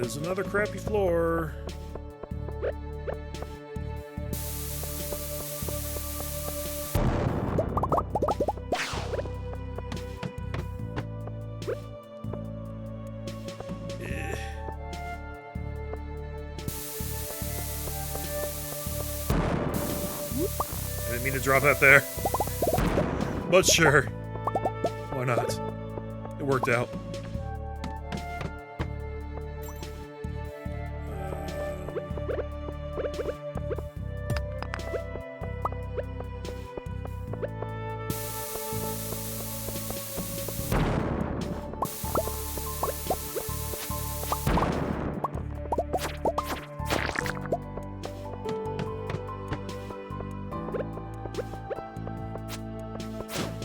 This is another crappy floor. I didn't mean to drop that there. But sure. Why not? It worked out.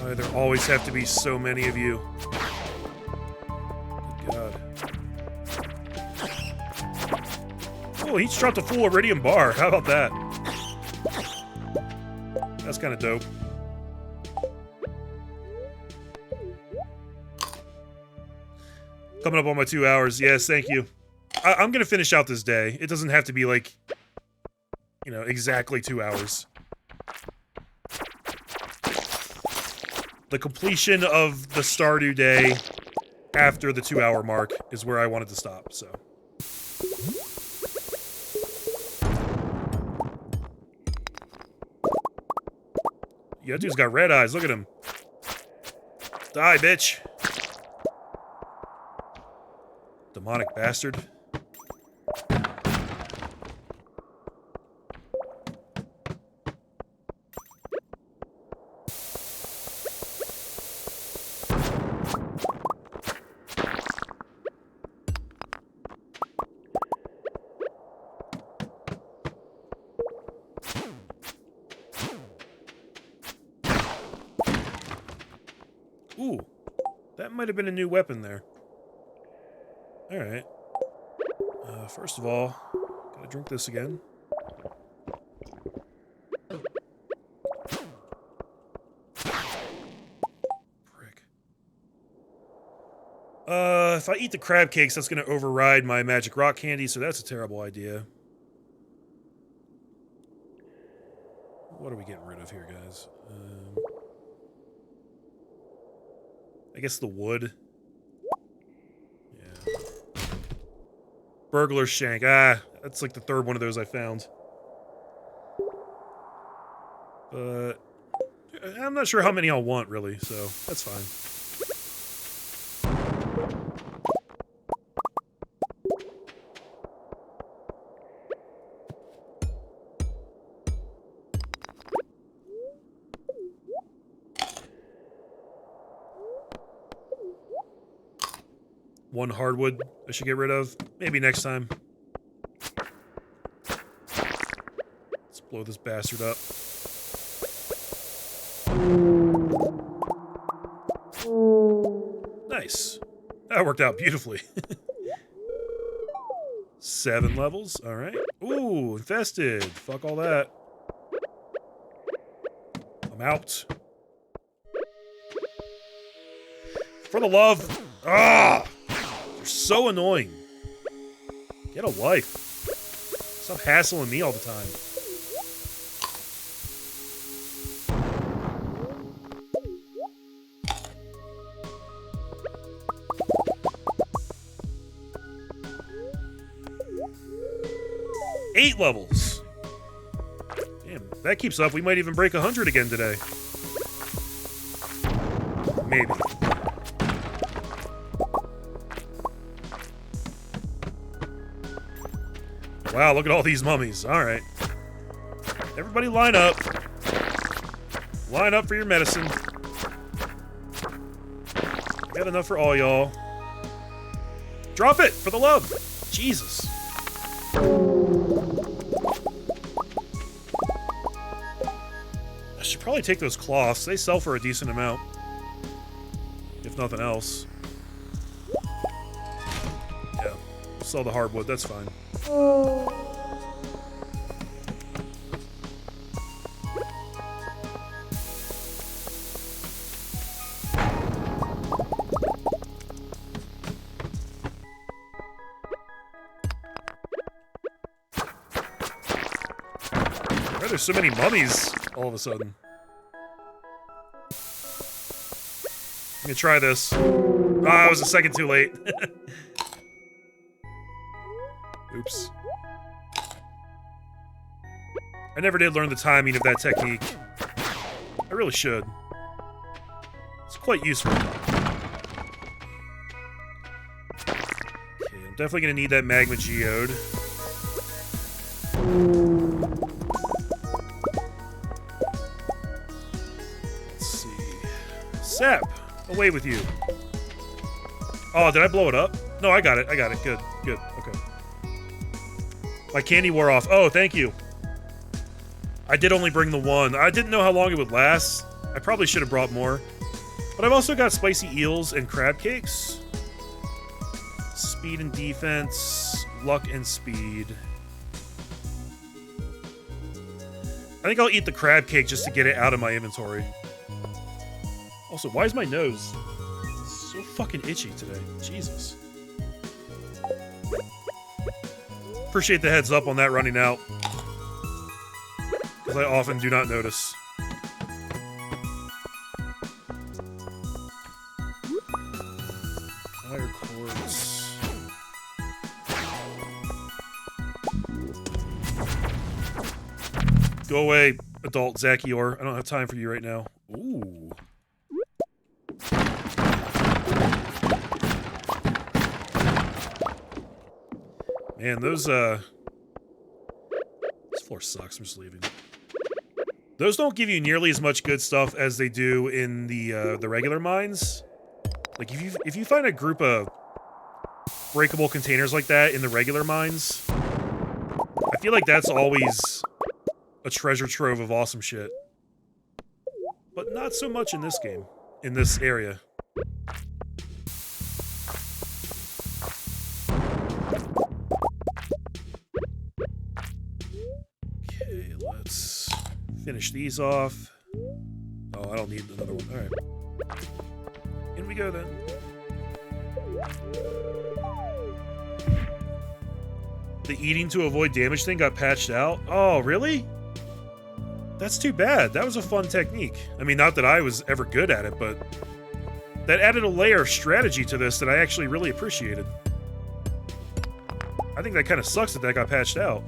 Why there always have to be so many of you? Good God. Oh, he just dropped a full iridium bar. How about that? That's kind of dope. Coming up on my 2 hours. Yes, thank you. I'm gonna finish out this day. It doesn't have to be like, you know, exactly 2 hours. The completion of the Stardew day after the 2 hour mark is where I wanted to stop, so. Yeah, that dude's got red eyes. Look at him. Die, bitch. Demonic bastard. Ooh, that might have been a new weapon there. Alright. First of all, gotta drink this again. Prick. If I eat the crab cakes, that's gonna override my magic rock candy, so that's a terrible idea. What are we getting rid of here, guys? I guess the wood. Yeah. Burglar shank. Ah, that's like the third one of those I found. But I'm not sure how many I'll want, really, so that's fine. One hardwood I should get rid of. Maybe next time. Let's blow this bastard up. Nice. That worked out beautifully. 7 levels. All right. Ooh, infested. Fuck all that. I'm out. For the love. Ah! You're so annoying. Get a life. Stop hassling me all the time. Eight levels. Damn, that keeps up. We might even break 100 again today. Maybe. Wow, look at all these mummies. All right. Everybody line up. Line up for your medicine. Got enough for all y'all. Drop it, for the love. Jesus. I should probably take those cloths. They sell for a decent amount. If nothing else. Yeah. Sell the hardwood, that's fine. Why are there so many mummies all of a sudden? I'm gonna try this. Ah, I was a second too late. Oops. I never did learn the timing of that technique. I really should. It's quite useful. Okay, I'm definitely gonna need that magma geode. Let's see. Sap! Away with you. Oh, did I blow it up? No, I got it. I got it. Good. Good. Okay. My candy wore off. Oh, thank you. I did only bring the one. I didn't know how long it would last. I probably should have brought more. But I've also got spicy eels and crab cakes. Speed and defense. Luck and speed. I think I'll eat the crab cake just to get it out of my inventory. Also, why is my nose so fucking itchy today? Jesus. Appreciate the heads up on that running out. Because I often do not notice. Fire quartz. Go away, adult Zachior. I don't have time for you right now. Ooh. Man, those, this floor sucks. I'm just leaving. Those don't give you nearly as much good stuff as they do in the regular mines. Like, if you find a group of breakable containers like that in the regular mines, I feel like that's always a treasure trove of awesome shit. But not so much in this game, in this area. Okay, let's finish these off. Oh, I don't need another one. Alright. In we go then. The eating to avoid damage thing got patched out? Oh, really? That's too bad. That was a fun technique. I mean, not that I was ever good at it, but That added a layer of strategy to this that I actually really appreciated. I think that kind of sucks that that got patched out.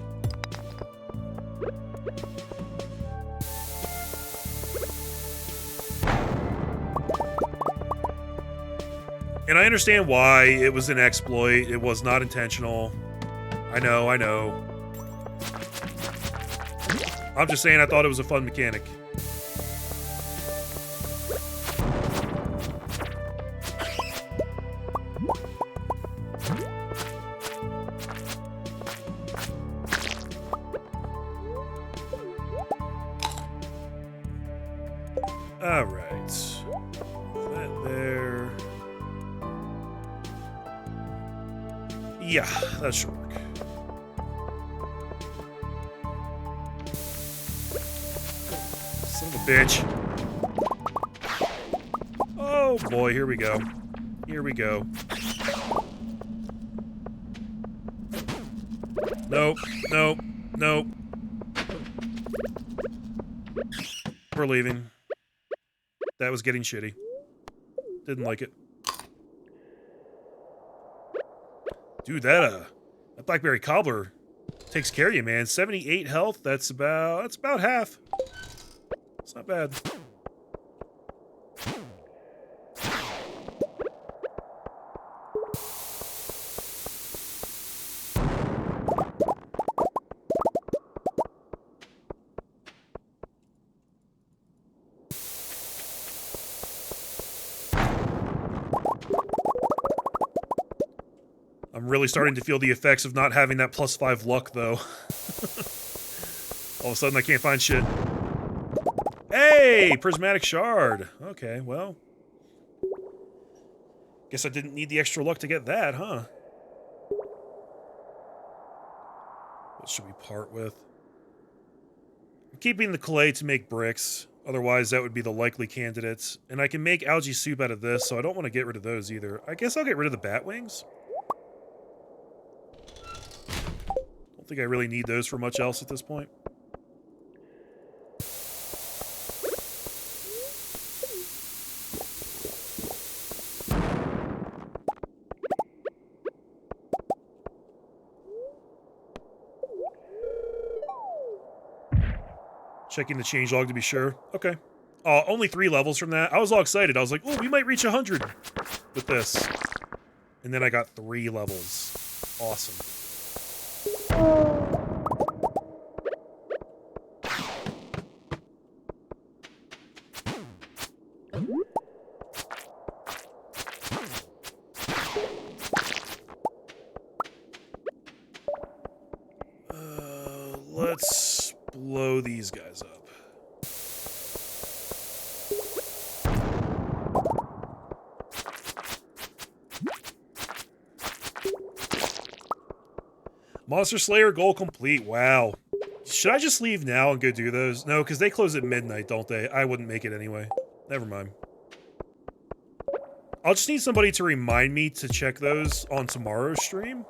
And I understand why it was an exploit. It was not intentional. I know, I know. I'm just saying I thought it was a fun mechanic. All right. That there. Yeah, that should work. Son of a bitch. Oh boy, here we go. Here we go. Nope, nope, nope. We're leaving. That was getting shitty. Didn't like it. Dude, that blackberry cobbler takes care of you, man. 78 health, that's about half. It's not bad. I'm really starting to feel the effects of not having that +5 luck, though. All of a sudden, I can't find shit. Hey! Prismatic shard. Okay, well. Guess I didn't need the extra luck to get that, huh? What should we part with? I'm keeping the clay to make bricks. Otherwise, that would be the likely candidates. And I can make algae soup out of this, so I don't want to get rid of those either. I guess I'll get rid of the bat wings. Don't think I really need those for much else at this point. Checking the changelog to be sure. Okay. Only 3 levels from that. I was all excited. I was like, oh, we might reach 100 with this. And then I got 3 levels. Awesome. Let's blow these guys up. Monster Slayer goal complete. Wow. Should I just leave now and go do those? No, because they close at midnight, don't they? I wouldn't make it anyway. Never mind. I'll just need somebody to remind me to check those on tomorrow's stream.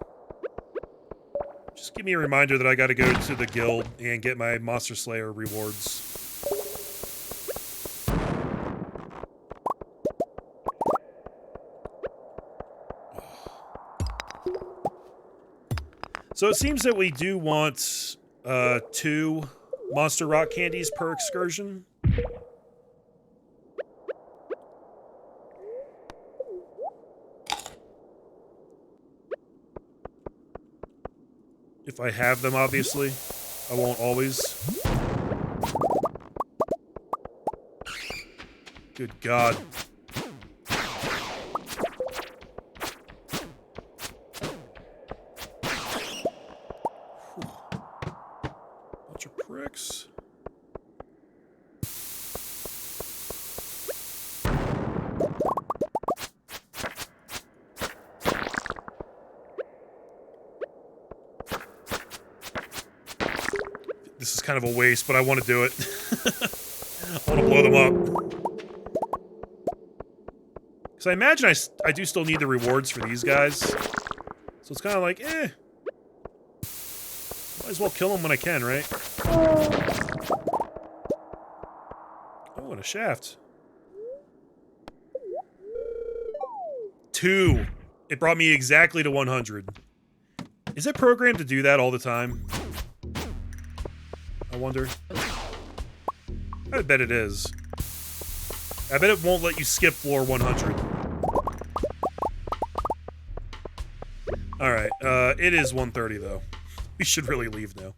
Just give me a reminder that I gotta go to the guild and get my Monster Slayer rewards. So it seems that we do want 2 Monster Rock candies per excursion. If I have them, obviously. I won't always. Good God. Bunch of pricks. This is kind of a waste, but I want to do it. I want to blow them up. Because I imagine I do still need the rewards for these guys. So it's kind of like, eh. Might as well kill them when I can, right? Oh, and a shaft. 2. It brought me exactly to 100. Is it programmed to do that all the time? I wonder. I bet it is. I bet it won't let you skip floor 100. Alright, it is 1:30 though. We should really leave now.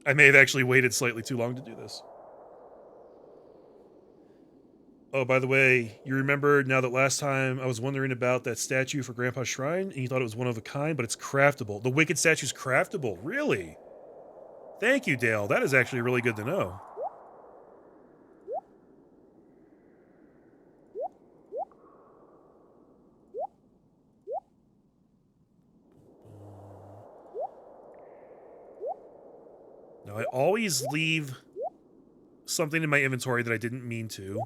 I may have actually waited slightly too long to do this. Oh, by the way, you remember now that last time I was wondering about that statue for Grandpa's Shrine, and you thought it was one of a kind, but it's craftable. The Wicked statue's craftable, really? Thank you, Dale. That is actually really good to know. Now, I always leave something in my inventory that I didn't mean to.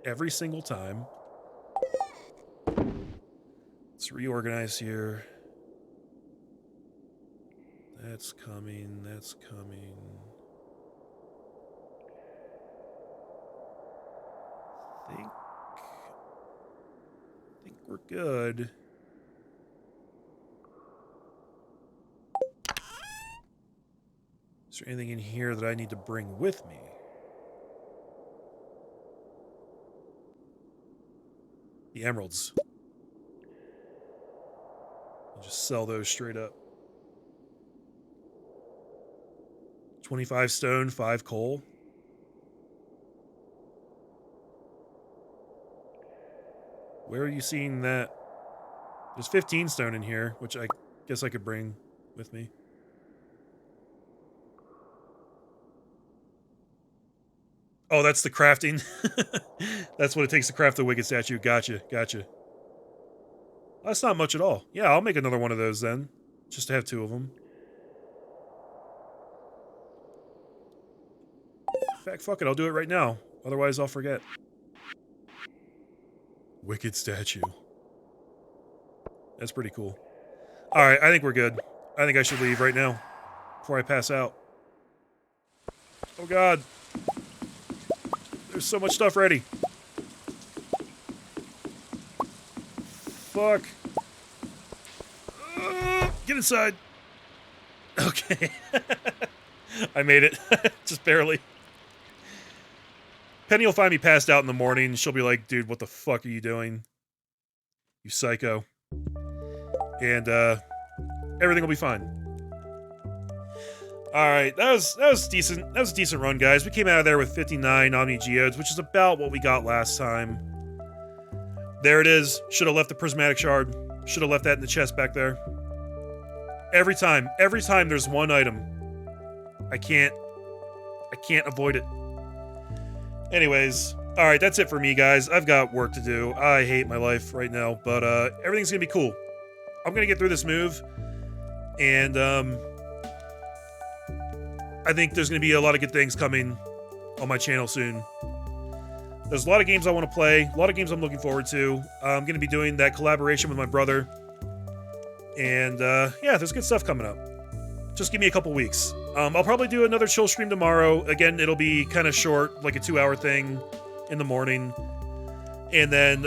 Every single time. Let's reorganize here. That's coming, that's coming. I think we're good. Is there anything in here that I need to bring with me? The emeralds. I'll just sell those straight up. 25 stone, 5 coal. Where are you seeing that? There's 15 stone in here, which I guess I could bring with me. Oh, that's the crafting. That's what it takes to craft the Wicked statue. Gotcha, gotcha. That's not much at all. Yeah, I'll make another one of those then. Just to have 2 of them. In fact, fuck it, I'll do it right now. Otherwise, I'll forget. Wicked statue. That's pretty cool. Alright, I think we're good. I think I should leave right now. Before I pass out. Oh god. There's so much stuff ready. Fuck. Get inside. Okay. I made it. Just barely. Penny will find me passed out in the morning. She'll be like, dude, what the fuck are you doing? You psycho. And, everything will be fine. Alright, that was decent. That was a decent run, guys. We came out of there with 59 Omni Geodes, which is about what we got last time. There it is. Should have left the prismatic shard. Should have left that in the chest back there. Every time there's one item. I can't avoid it. Anyways, alright, that's it for me, guys. I've got work to do. I hate my life right now, but everything's gonna be cool. I'm gonna get through this move, and I think there's gonna be a lot of good things coming on my channel soon. There's a lot of games I want to play, a lot of games I'm looking forward to. I'm gonna be doing that collaboration with my brother, and yeah, there's good stuff coming up. Just give me a couple weeks. I'll probably do another chill stream tomorrow. Again, it'll be kind of short, like a 2-hour thing in the morning. And then,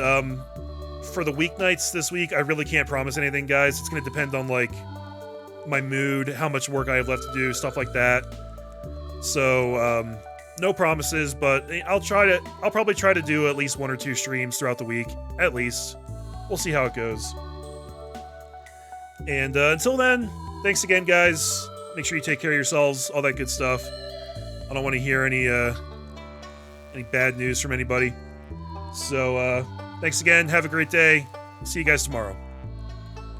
for the weeknights this week, I really can't promise anything, guys. It's going to depend on, like, my mood, how much work I have left to do, stuff like that. So, no promises, but I'll probably try to do at least 1 or 2 streams throughout the week. At least. We'll see how it goes. And, until then, thanks again, guys. Make sure you take care of yourselves, all that good stuff. I don't want to hear any bad news from anybody. So, thanks again. Have a great day. See you guys tomorrow.